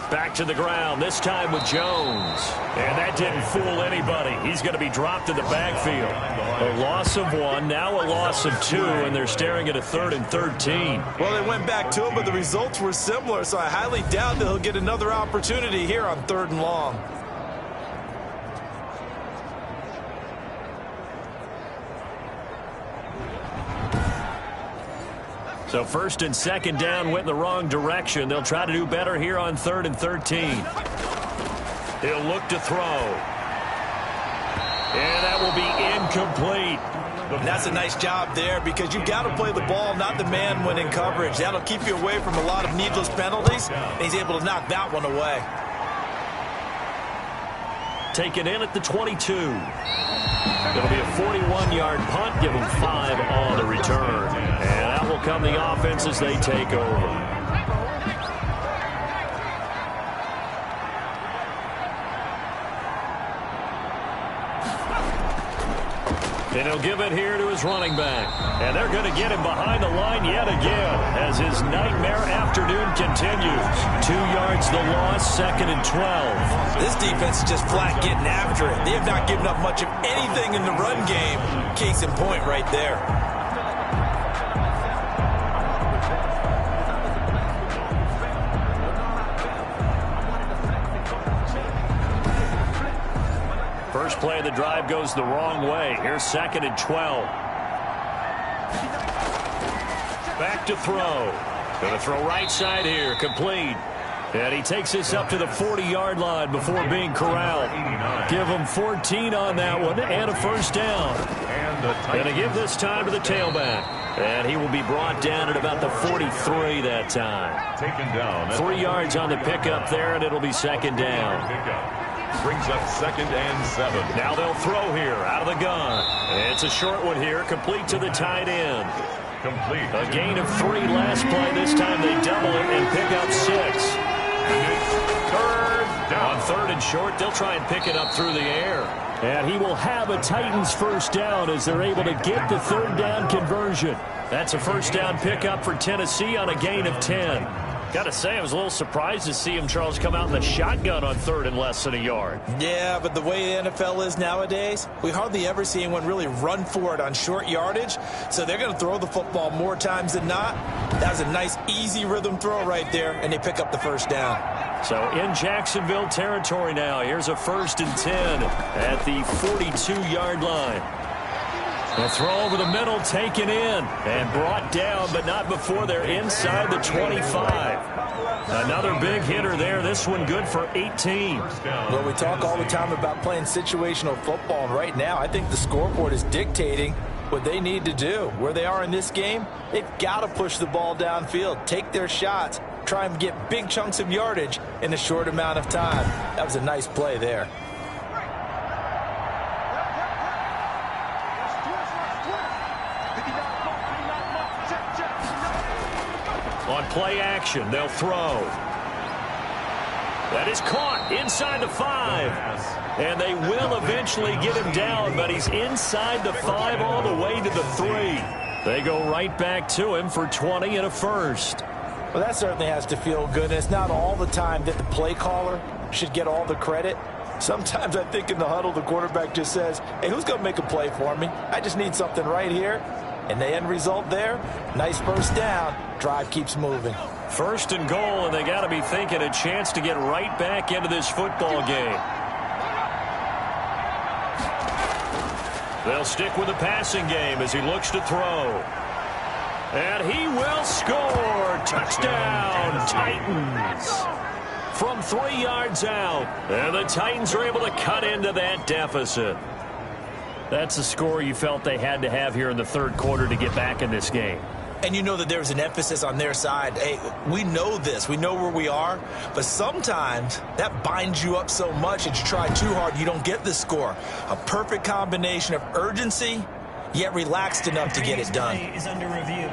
Back to the ground, this time with Jones. And that didn't fool anybody. He's going to be dropped in the backfield. A loss of 1, now a loss of 2, and they're staring at a 3rd and 13. Well, they went back to him, but the results were similar, so I highly doubt that he'll get another opportunity here on 3rd and long. So 1st and 2nd down went in the wrong direction. They'll try to do better here on 3rd and 13. He'll look to throw. And that will be incomplete. And that's a nice job there because you've got to play the ball, not the man when in coverage. That'll keep you away from a lot of needless penalties, and he's able to knock that one away. Taken in at the 22. It'll be a 41-yard punt, give them 5 on the return. And out will come the offense as they take over. And he'll give it here to his running back. And they're going to get him behind the line yet again as his nightmare afternoon continues. 2 yards the loss, 2nd and 12. This defense is just flat getting after it. They have not given up much of anything in the run game. Case in point right there. First play of the drive goes the wrong way. Here's 2nd and 12. Back to throw. Going to throw right side here. Complete. And he takes this up to the 40-yard line before being corralled. Give him 14 on that one and a first down. And to give this time to the tailback. And he will be brought down at about the 43 that time. Taken down. 3 yards on the pickup there, and it'll be 2nd down. Brings up 2nd and 7. Now they'll throw here out of the gun. It's a short one here, complete to the tight end. Complete. A gain of 3 last play. This time they double it and pick up 6. And it's 3rd down. On 3rd and short, they'll try and pick it up through the air. And he will have a Titans first down as they're able to get the 3rd down conversion. That's a first down pickup for Tennessee on a gain of 10. Got to say, I was a little surprised to see him, Charles, come out in the shotgun on 3rd and less than a yard. Yeah, but the way the NFL is nowadays, we hardly ever see anyone really run for it on short yardage. So they're going to throw the football more times than not. That was a nice, easy rhythm throw right there, and they pick up the first down. So in Jacksonville territory now. Here's a 1st and 10 at the 42-yard line. The throw over the middle, taken in and brought down, but not before they're inside the 25. Another big hitter there. This one good for 18. Well, we talk all the time about playing situational football, and right now I think the scoreboard is dictating what they need to do. Where they are in this game, they've got to push the ball downfield, take their shots, try and get big chunks of yardage in a short amount of time. That was a nice play there. On play action, they'll throw. That is caught inside the 5. And they will eventually get him down, but he's inside the 5 all the way to the 3. They go right back to him for 20 and a first. Well, that certainly has to feel good. It's not all the time that the play caller should get all the credit. Sometimes I think in the huddle, the quarterback just says, hey, who's going to make a play for me? I just need something right here. And the end result there, nice first down. Drive keeps moving. First and goal, and they got to be thinking a chance to get right back into this football game. They'll stick with the passing game as he looks to throw. And he will score. Touchdown, Titans. From 3 yards out. And the Titans are able to cut into that deficit. That's a score you felt they had to have here in the third quarter to get back in this game. And you know that there was an emphasis on their side. Hey, we know this. We know where we are. But sometimes that binds you up so much that you try too hard, you don't get the score. A perfect combination of urgency, yet relaxed enough to get it done. Is under review.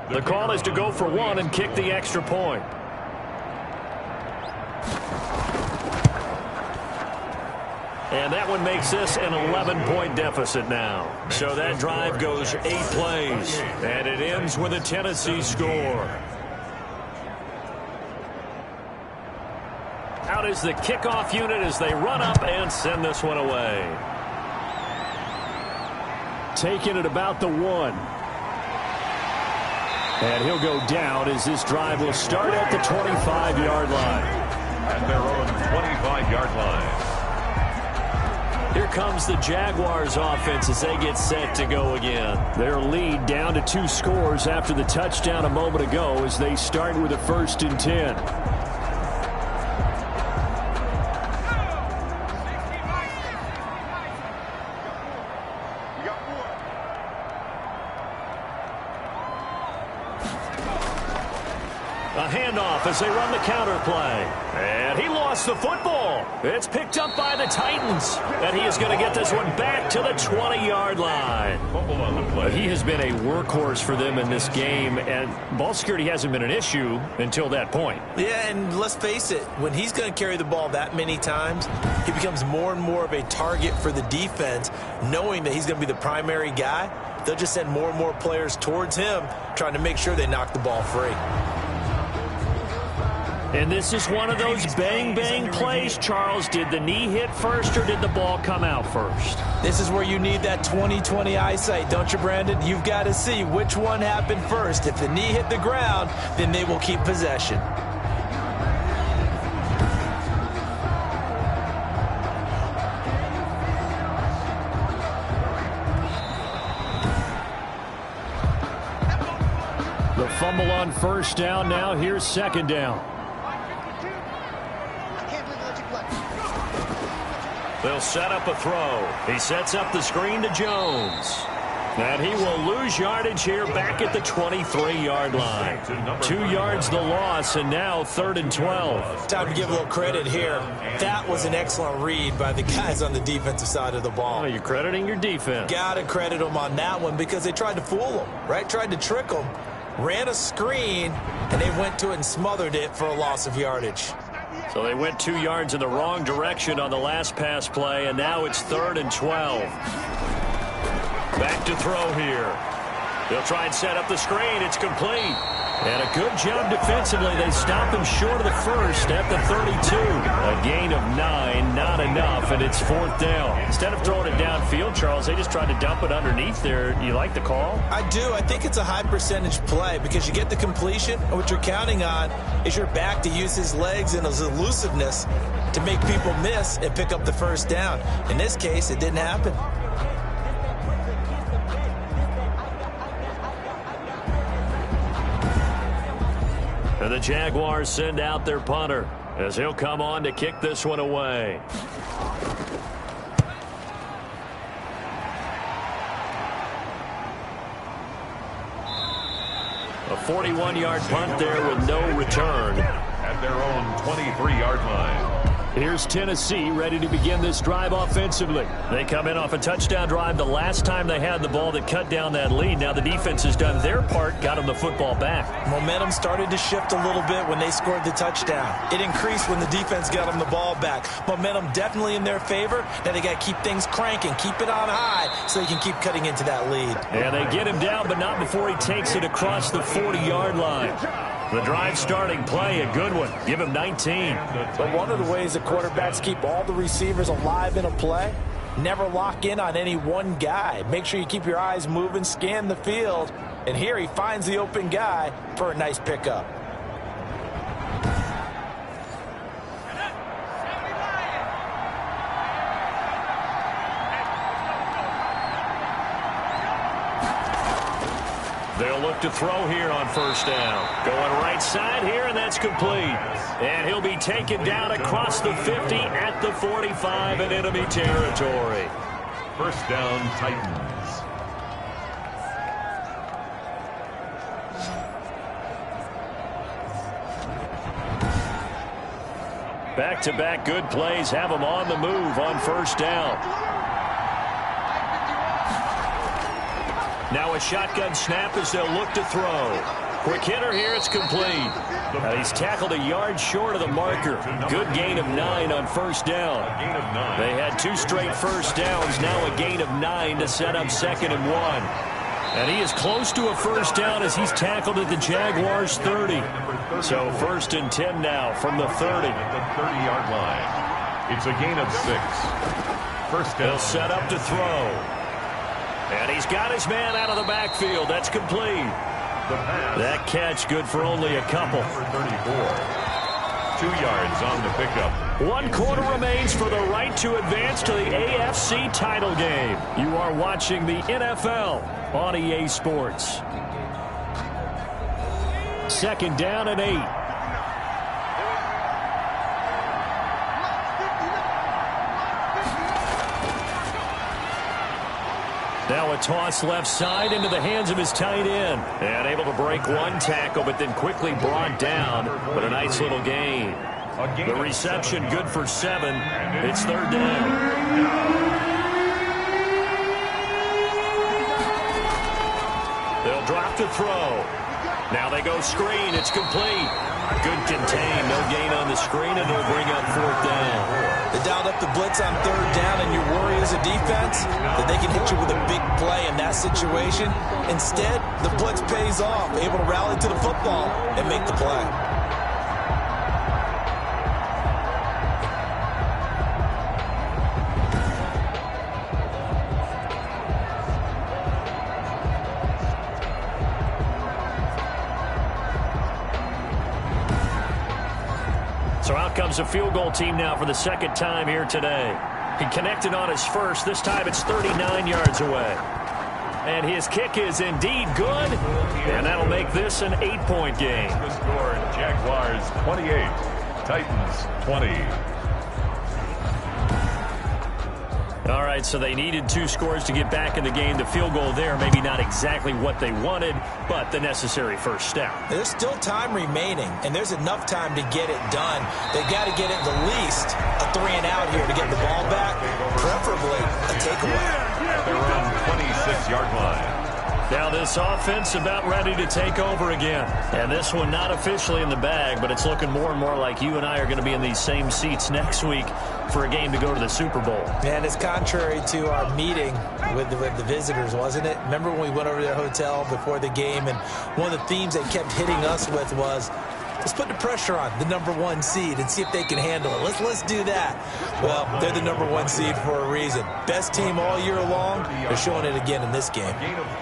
The call is to go for 1 and kick the extra point. And that one makes this an 11-point deficit now. So that drive goes 8 plays. And it ends with a Tennessee score. Out is the kickoff unit as they run up and send this one away. Taking it about the 1. And he'll go down as this drive will start at the 25-yard line. At their own 25-yard line. Here comes the Jaguars offense as they get set to go again. Their lead down to 2 scores after the touchdown a moment ago as they start with a 1st and 10. A handoff as they run the counter play. And he lost the football. It's picked up by the Titans. And he is going to get this one back to the 20-yard line. He has been a workhorse for them in this game, and ball security hasn't been an issue until that point. Yeah, and let's face it, when he's going to carry the ball that many times, he becomes more and more of a target for the defense, knowing that he's going to be the primary guy. They'll just send more and more players towards him, trying to make sure they knock the ball free. And this is one of those bang-bang plays, Charles. Did the knee hit first or did the ball come out first? This is where you need that 20/20 eyesight, don't you, Brandon? You've got to see which one happened first. If the knee hit the ground, then they will keep possession. The fumble on first down. Now here's second down. They'll set up a throw. He sets up the screen to Jones. And he will lose yardage here back at the 23-yard line. 2 yards the loss, and now 3rd and 12. Time to give a little credit here. That was an excellent read by the guys on the defensive side of the ball. Oh, you're crediting your defense. Got to credit them on that one because they tried to fool them, right? Tried to trick them. Ran a screen, and they went to it and smothered it for a loss of yardage. So they went 2 yards in the wrong direction on the last pass play, and now it's 3rd and 12. Back to throw here. They'll try and set up the screen. It's complete. And a good job defensively. They stop him short of the first at the 32. A gain of 9, not enough, and it's 4th down. Instead of throwing it downfield, Charles, they just tried to dump it underneath there. You like the call? I do. I think it's a high percentage play because you get the completion, and what you're counting on is your back to use his legs and his elusiveness to make people miss and pick up the first down. In this case, it didn't happen. And the Jaguars send out their punter as he'll come on to kick this one away. A 41-yard punt there with no return. At their own 23-yard line. Here's Tennessee ready to begin this drive offensively. They come in off a touchdown drive the last time they had the ball that cut down that lead. Now the defense has done their part, got them the football back. Momentum started to shift a little bit when they scored the touchdown. It increased when the defense got them the ball back. Momentum definitely in their favor. Now they got to keep things cranking, keep it on high so they can keep cutting into that lead. And they get him down, but not before he takes it across the 40-yard line. The drive starting play, a good one. Give him 19. But one of the ways the quarterbacks keep all the receivers alive in a play, never lock in on any one guy. Make sure you keep your eyes moving, scan the field. And here he finds the open guy for a nice pickup. They'll look to throw here on first down. Going right side here, and that's complete. And he'll be taken down across the 50 at the 45 in enemy territory. First down, Titans. Back-to-back good plays have them on the move on first down. Now a shotgun snap as they'll look to throw. Quick hitter here, it's complete. He's tackled a yard short of the marker. Good gain of 9 on first down. They had 2 straight first downs, now a gain of 9 to set up 2nd and 1. And he is close to a first down as he's tackled at the Jaguars' 30. So 1st and 10 now from the 30. At the 30-yard line. It's a gain of 6. First down. He'll set up to throw. And he's got his man out of the backfield. That's complete. That catch good for only a couple. Number 34. 2 yards on the pickup. 1 quarter remains for the right to advance to the AFC title game. You are watching the NFL on EA Sports. 2nd down and 8. Now a toss left side into the hands of his tight end. And able to break 1 tackle, but then quickly brought down. But a nice little gain. The reception good for 7. It's 3rd down. They'll drop to throw. Now they go screen. It's complete. Good contain. No gain on the screen, and they'll bring up 4th down. They dialed up the blitz on 3rd down, and your worry as a defense that they can hit you with a big play in that situation. Instead, the blitz pays off, able to rally to the football and make the play. So out comes a field goal team now for the 2nd time here today. He connected on his first. This time it's 39 yards away. And his kick is indeed good. And that'll make this an 8-point game. The score, Jaguars 28, Titans 20. All right, so they needed 2 scores to get back in the game. The field goal there, maybe not exactly what they wanted, but the necessary first step. There's still time remaining, and there's enough time to get it done. They got to get at the least a 3-and-out here to get the ball back, preferably a takeaway. They're on 26-yard line. Now this offense about ready to take over again. And this one not officially in the bag, but it's looking more and more like you and I are going to be in these same seats next week for a game to go to the Super Bowl. And it's contrary to our meeting with the visitors, wasn't it? Remember when we went over to their hotel before the game, and one of the themes they kept hitting us with was, let's put the pressure on the number 1 seed and see if they can handle it. Let's do that. Well, they're the number 1 seed for a reason. Best team all year long. They're showing it again in this game.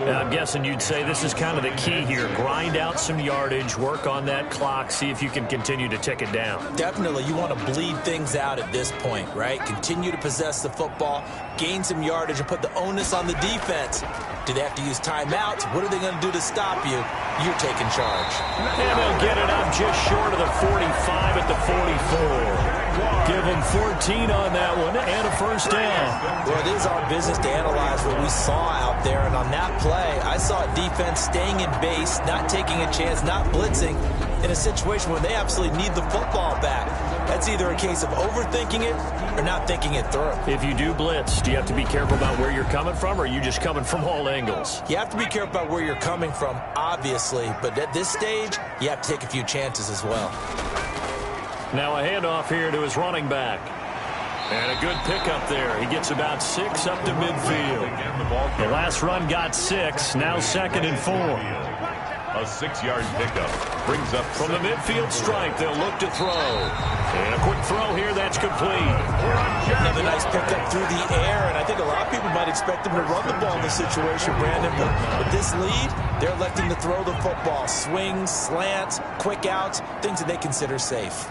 I'm guessing you'd say this is kind of the key here. Grind out some yardage, work on that clock, see if you can continue to tick it down. Definitely. You want to bleed things out at this point, right? Continue to possess the football, gain some yardage, and put the onus on the defense. Do they have to use timeouts? What are they going to do to stop you? You're taking charge. And they'll get it up just short of the 45 at the 44. Give them 14 on that one and a first down. Well, it is our business to analyze what we saw out there. And on that play, I saw a defense staying in base, not taking a chance, not blitzing in a situation where they absolutely need the football back. That's either a case of overthinking it or not thinking it through. If you do blitz, do you have to be careful about where you're coming from, or are you just coming from all angles? You have to be careful about where you're coming from, obviously. But at this stage, you have to take a few chances as well. Now a handoff here to his running back. And a good pickup there. He gets about 6 up to midfield. The last run got 6. Now 2nd and 4. A 6-yard pickup brings up from the midfield stripe. They'll look to throw. And a quick throw here. That's complete. Another nice pickup through the air. And I think a lot of people might expect him to run the ball in this situation, Brandon. But with this lead, they're electing to throw the football. Swings, slants, quick outs, things that they consider safe.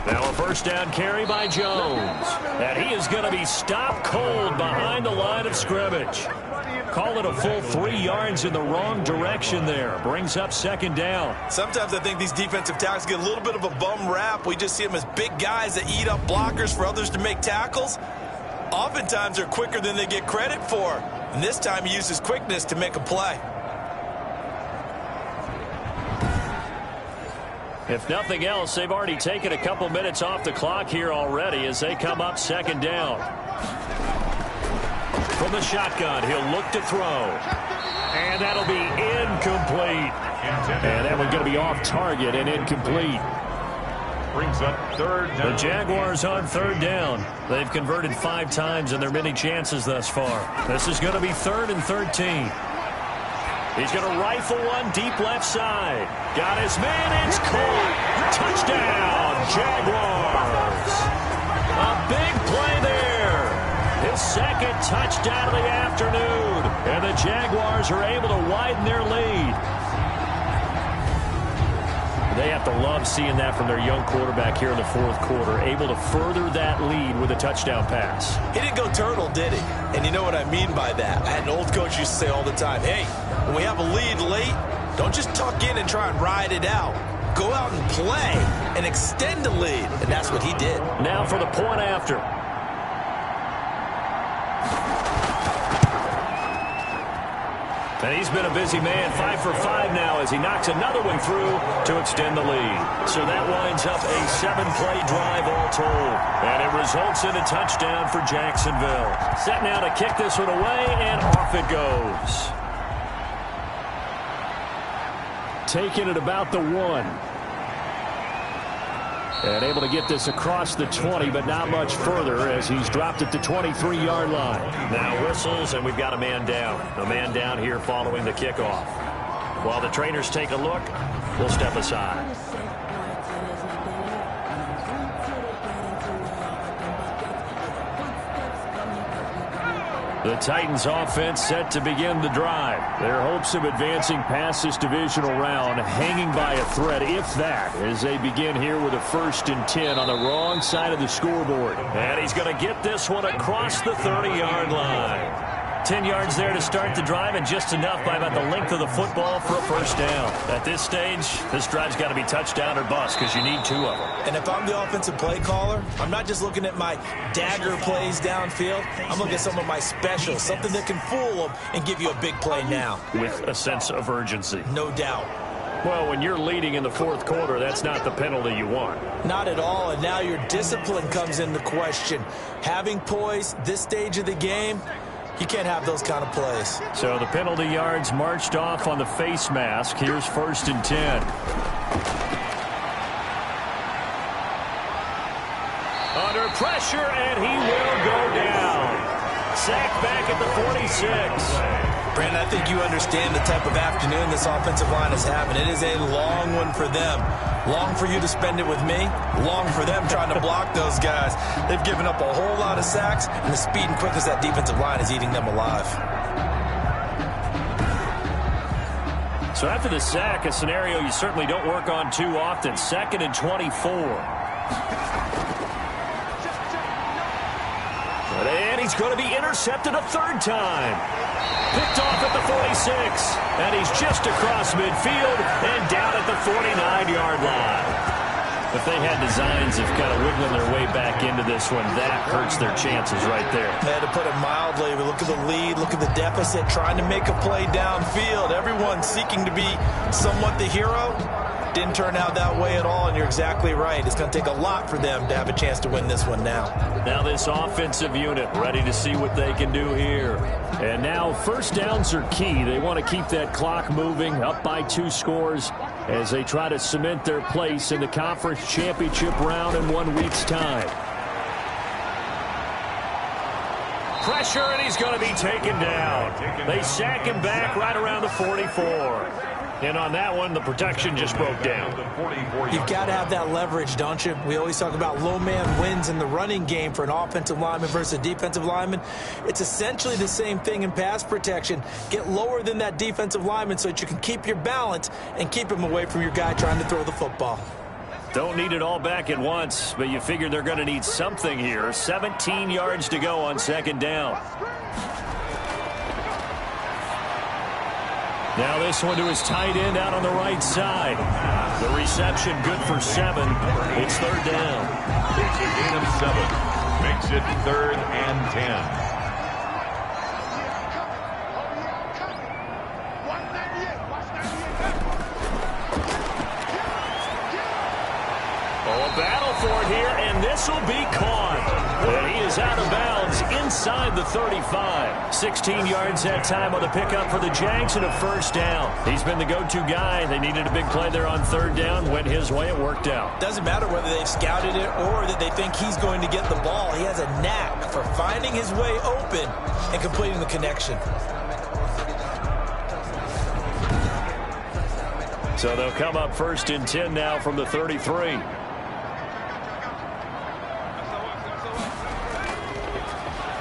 Now a first down carry by Jones. And he is going to be stopped cold behind the line of scrimmage. Call it a full 3 yards in the wrong direction there. Brings up 2nd down. Sometimes I think these defensive tackles get a little bit of a bum rap. We just see them as big guys that eat up blockers for others to make tackles. Oftentimes they're quicker than they get credit for. And this time he uses quickness to make a play. If nothing else, they've already taken a couple minutes off the clock here already as they come up 2nd down. From the shotgun, he'll look to throw. And that'll be incomplete. And that one's going to be off target and incomplete. Brings up 3rd down. The Jaguars on 3rd down. They've converted 5 times in their many chances thus far. This is going to be 3rd and 13. He's going to rifle one deep left side. Got his man. It's caught. Touchdown, Jaguars. A big play there. His 2nd touchdown of the afternoon. And the Jaguars are able to widen their lead. They have to love seeing that from their young quarterback here in the 4th quarter, able to further that lead with a touchdown pass. He didn't go turtle, did he? And you know what I mean by that. I had an old coach used to say all the time, hey, when we have a lead late, don't just tuck in and try and ride it out. Go out and play and extend the lead. And that's what he did. Now for the point after. And he's been a busy man, 5 for 5 now as he knocks another one through to extend the lead. So that winds up a 7-play drive all told. And it results in a touchdown for Jacksonville. Set now to kick this one away, and off it goes. Taking it about the 1. And able to get this across the 20, but not much further as he's dropped at the 23-yard line. Now whistles, and we've got a man down. A man down here following the kickoff. While the trainers take a look, we'll step aside. The Titans offense set to begin the drive. Their hopes of advancing past this divisional round hanging by a thread, if that, as they begin here with a 1st and 10 on the wrong side of the scoreboard. And he's going to get this one across the 30-yard line. 10 yards there to start the drive, and just enough by about the length of the football for a first down. At this stage, this drive's got to be touchdown or bust because you need 2 of them. And if I'm the offensive play caller, I'm not just looking at my dagger plays downfield. I'm looking at some of my specials, something that can fool them and give you a big play now. With a sense of urgency. No doubt. Well, when you're leading in the 4th quarter, that's not the penalty you want. Not at all, and now your discipline comes into question. Having poise this stage of the game, you can't have those kind of plays. So the penalty yards marched off on the face mask. Here's 1st and 10. Under pressure, and he will go down. Sacked back at the 46. Brandon, I think you understand the type of afternoon this offensive line is having. It is a long one for them. Long for you to spend it with me. Long for them trying to block those guys. They've given up a whole lot of sacks, and the speed and quickness of that defensive line is eating them alive. So after the sack, a scenario you certainly don't work on too often. 2nd and 24. And he's going to be intercepted a 3rd time. Picked off at the 46, and he's just across midfield and down at the 49-yard line. If they had designs of kind of wiggling their way back into this one, that hurts their chances right there. To put it mildly, but look at the lead, look at the deficit, trying to make a play downfield. Everyone seeking to be somewhat the hero. Didn't turn out that way at all, and you're exactly right. It's going to take a lot for them to have a chance to win this one now. Now this offensive unit ready to see what they can do here. And now first downs are key. They want to keep that clock moving, up by 2 scores as they try to cement their place in the conference championship round in 1 week's time. Pressure, and he's going to be taken down. They sack him back right around the 44. And on that one, the protection just broke down. You've got to have that leverage, don't you? We always talk about low man wins in the running game for an offensive lineman versus a defensive lineman. It's essentially the same thing in pass protection. Get lower than that defensive lineman so that you can keep your balance and keep him away from your guy trying to throw the football. Don't need it all back at once, but you figure they're going to need something here. 17 yards to go on second down. Now this one to his tight end out on the right side. The reception good for 7. It's third down. It's a gain of 7. Makes it 3rd and 10. A battle for it here, and this will be caught. And he is out of bounds inside the 35. 16 yards that time on the pickup for the Jags and a first down. He's been the go-to guy. They needed a big play there on third down. Went his way. It worked out. Doesn't matter whether they've scouted it or that they think he's going to get the ball. He has a knack for finding his way open and completing the connection. So they'll come up 1st and 10 now from the 33.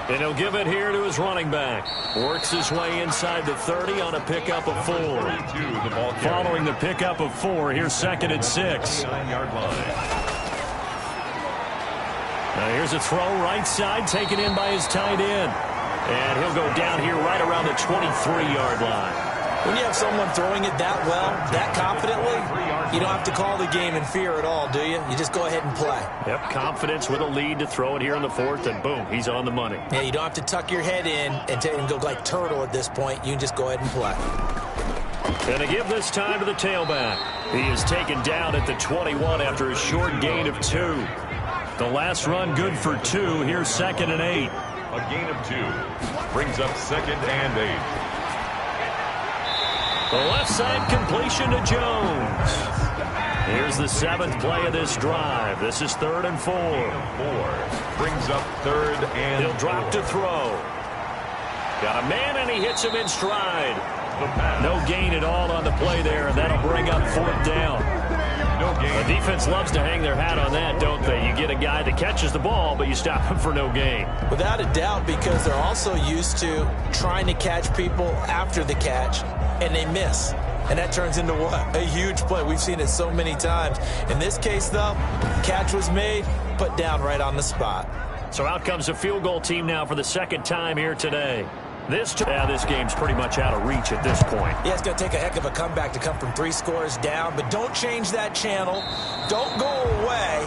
And he'll give it here to his running back. Works his way inside the 30 on a pickup of 4. Following the pickup of 4, here's 2nd and 6. Now here's a throw right side taken in by his tight end. And he'll go down here right around the 23-yard line. When you have someone throwing it that well, that confidently, you don't have to call the game in fear at all, do you? You just go ahead and play. Yep, confidence with a lead to throw it here in the 4th, and boom, he's on the money. Yeah, you don't have to tuck your head in and go like turtle at this point. You can just go ahead and play. And to give this time to the tailback. He is taken down at the 21 after a short gain of 2. The last run good for 2. Here's 2nd and 8. A gain of 2 brings up 2nd and 8. The left side completion to Jones. Here's the 7th play of this drive. This is 3rd and 4. 4 brings up 3rd and He'll drop to throw. Got a man, and he hits him in stride. No gain at all on the play there, and that'll bring up 4th down. No gain. The defense loves to hang their hat on that, don't they? You get a guy that catches the ball, but you stop him for no gain. Without a doubt, because they're also used to trying to catch people after the catch, and they miss. And that turns into what? A huge play. We've seen it so many times. In this case, though, catch was made, put down right on the spot. So out comes a field goal team now for the 2nd time here today. This game's pretty much out of reach at this point. Yeah, it's going to take a heck of a comeback to come from 3 scores down, but don't change that channel. Don't go away.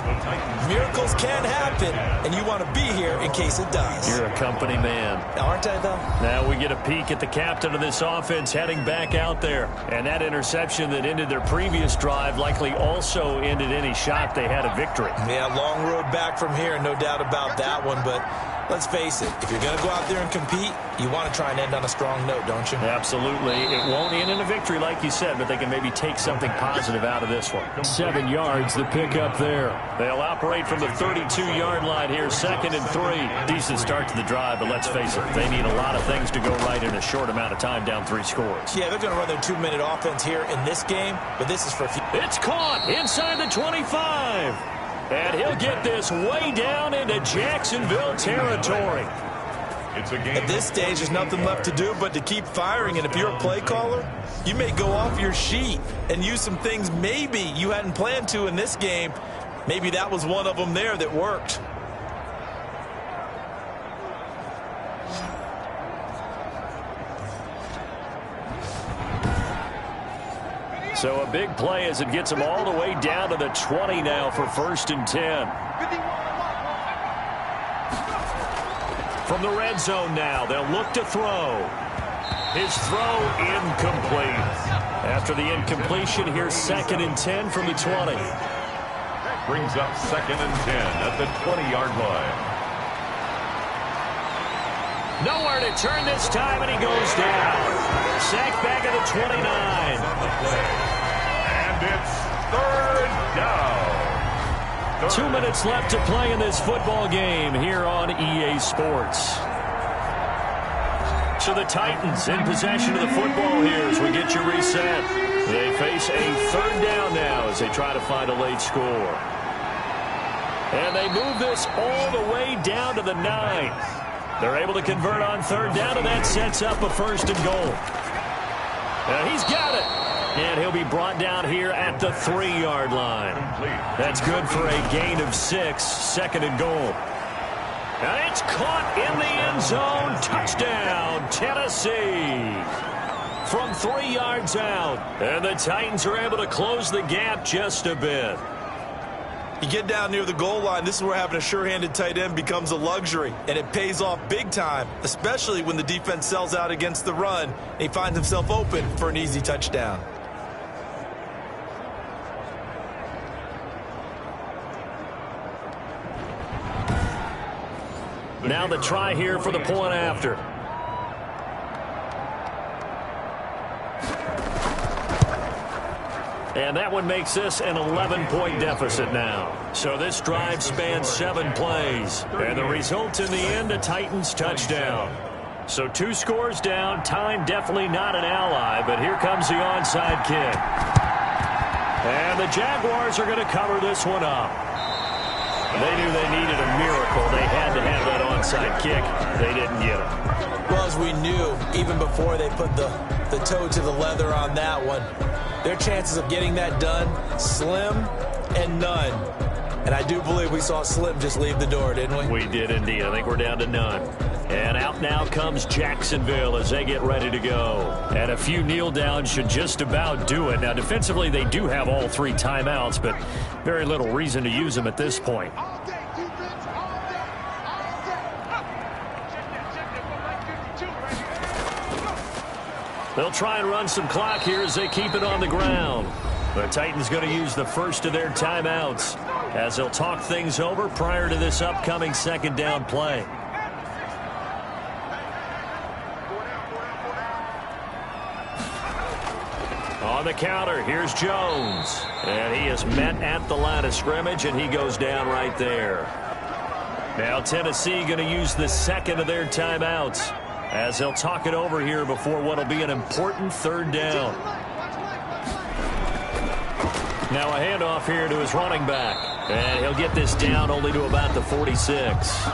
Miracles can happen, and you want to be here in case it does. You're a company man. Aren't I, though? Now we get a peek at the captain of this offense heading back out there. And that interception that ended their previous drive likely also ended any shot they had a victory. Yeah, long road back from here, no doubt about that one, but let's face it, if you're going to go out there and compete, you want to try and end on a strong note, don't you? Absolutely. It won't end in a victory like you said, but they can maybe take something positive out of this one. 7 yards, the pickup there. They'll operate from the 32-yard line here, 2nd and 3. Decent start to the drive, but let's face it, they need a lot of things to go right in a short amount of time down 3 scores. Yeah, they're going to run their 2-minute offense here in this game, but this is for a few. It's caught inside the 25. And he'll get this way down into Jacksonville territory. It's a game. At this stage, there's nothing left to do but to keep firing. And if you're a play caller, you may go off your sheet and use some things maybe you hadn't planned to in this game. Maybe that was one of them there that worked. So a big play as it gets them all the way down to the 20 now for 1st and 10. From the red zone now, they'll look to throw. His throw incomplete. After the incompletion, here's 2nd and 10 from the 20. Brings up 2nd and 10 at the 20-yard line. Nowhere to turn this time, and he goes down. Sacked back at the 29. And it's 3rd down. 2 minutes left to play in this football game here on EA Sports. So the Titans in possession of the football here as we get you reset. They face a 3rd down now as they try to find a late score. And they move this all the way down to the 9. They're able to convert on 3rd down, and that sets up a 1st and goal. And he's got it. And he'll be brought down here at the 3-yard line. That's good for a gain of 6, 2nd and goal. And it's caught in the end zone. Touchdown, Tennessee. From 3 yards out. And the Titans are able to close the gap just a bit. You get down near the goal line, this is where having a sure-handed tight end becomes a luxury, and it pays off big time, especially when the defense sells out against the run, and he finds himself open for an easy touchdown. Now the try here for the point after. And that one makes this an 11-point deficit now. So this drive spans 7 plays. And the result in the end, a Titans touchdown. So 2 scores down. Time definitely not an ally, but here comes the onside kick. And the Jaguars are going to cover this one up. They knew they needed a miracle. They had to have that onside kick. They didn't get it. Well, as we knew, even before they put the toe to the leather on that one, their chances of getting that done, slim and none. And I do believe we saw Slim just leave the door, didn't we? We did indeed. I think we're down to none. And out now comes Jacksonville as they get ready to go. And a few kneel downs should just about do it. Now, defensively, they do have all 3 timeouts, but very little reason to use them at this point. They'll try and run some clock here as they keep it on the ground. The Titans going to use the first of their timeouts as they'll talk things over prior to this upcoming 2nd down play. On the counter, here's Jones. And he is met at the line of scrimmage, and he goes down right there. Now Tennessee going to use the 2nd of their timeouts as they'll talk it over here before what will be an important 3rd down. Now a handoff here to his running back. And he'll get this down only to about the 46.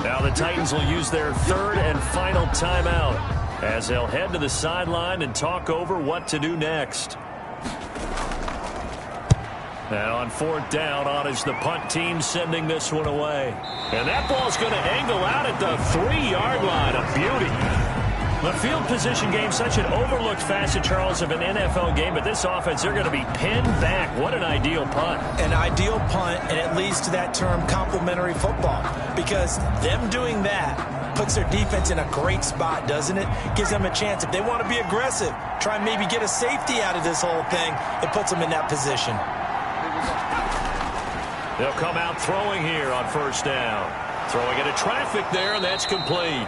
Now the Titans will use their 3rd and final timeout as they'll head to the sideline and talk over what to do next. Now on 4th down, on is the punt team sending this one away. And that ball's going to angle out at the 3-yard line. A beauty. The field position game, such an overlooked facet, Charles, of an NFL game, but this offense, they're going to be pinned back. What an ideal punt. An ideal punt, and it leads to that term complementary football, because them doing that puts their defense in a great spot, doesn't it? Gives them a chance. If they want to be aggressive, try and maybe get a safety out of this whole thing, it puts them in that position. They'll come out throwing here on 1st down. Throwing into traffic there, and that's complete.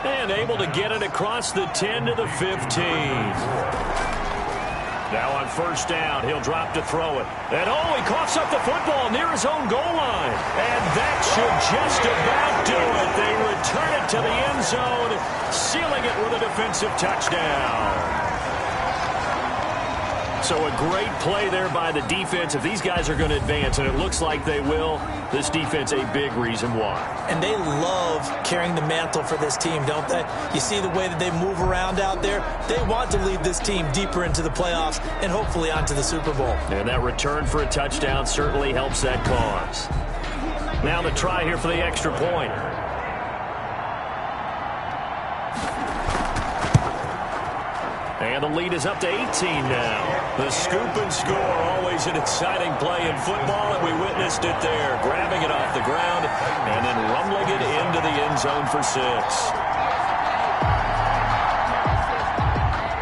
And able to get it across the 10 to the 15. Now on 1st down, he'll drop to throw it. And he coughs up the football near his own goal line. And that should just about do it. They return it to the end zone, sealing it with a defensive touchdown. So a great play there by the defense. If these guys are going to advance, and it looks like they will, this defense a big reason why. And they love carrying the mantle for this team, don't they? You see the way that they move around out there? They want to lead this team deeper into the playoffs and hopefully onto the Super Bowl. And that return for a touchdown certainly helps that cause. Now the try here for the extra point. And the lead is up to 18 now. The scoop and score, always an exciting play in football, and we witnessed it there, grabbing it off the ground and then rumbling it into the end zone for 6.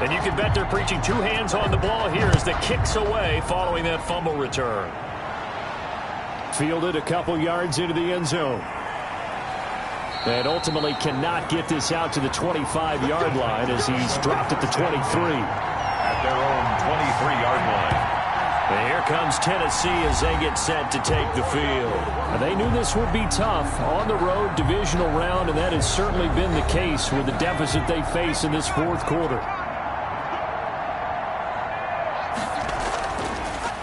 And you can bet they're preaching 2 hands on the ball here as the kick's away following that fumble return. Fielded a couple yards into the end zone. And ultimately cannot get this out to the 25-yard line as he's dropped at the 23. At their own 23-yard line. And here comes Tennessee as they get set to take the field. And they knew this would be tough on the road, divisional round, and that has certainly been the case with the deficit they face in this fourth quarter.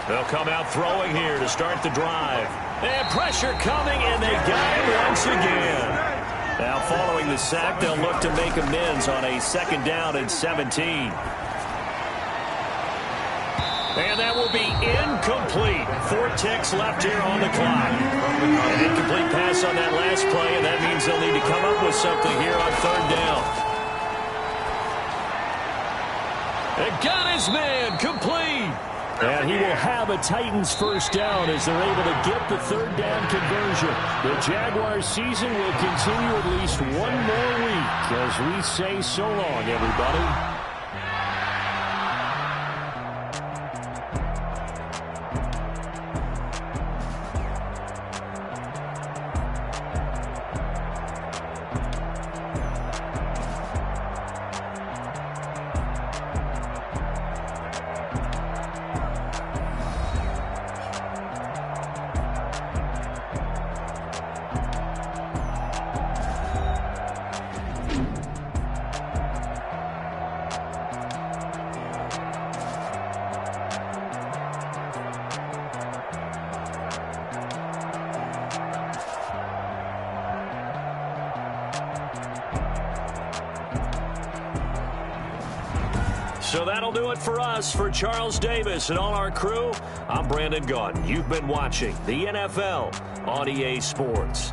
They'll come out throwing here to start the drive. And pressure coming, and they got him once again. Now, following the sack, they'll look to make amends on a 2nd down and 17. And that will be incomplete. 4 ticks left here on the clock. An incomplete pass on that last play, and that means they'll need to come up with something here on 3rd down. And got his man complete. And he will have a Titans first down as they're able to get the 3rd down conversion. The Jaguars season will continue at least 1 more week as we say so long, everybody. So that'll do it for us. For Charles Davis and all our crew, I'm Brandon Gaudin. You've been watching the NFL on EA Sports.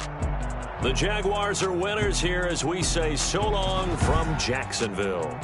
The Jaguars are winners here as we say so long from Jacksonville.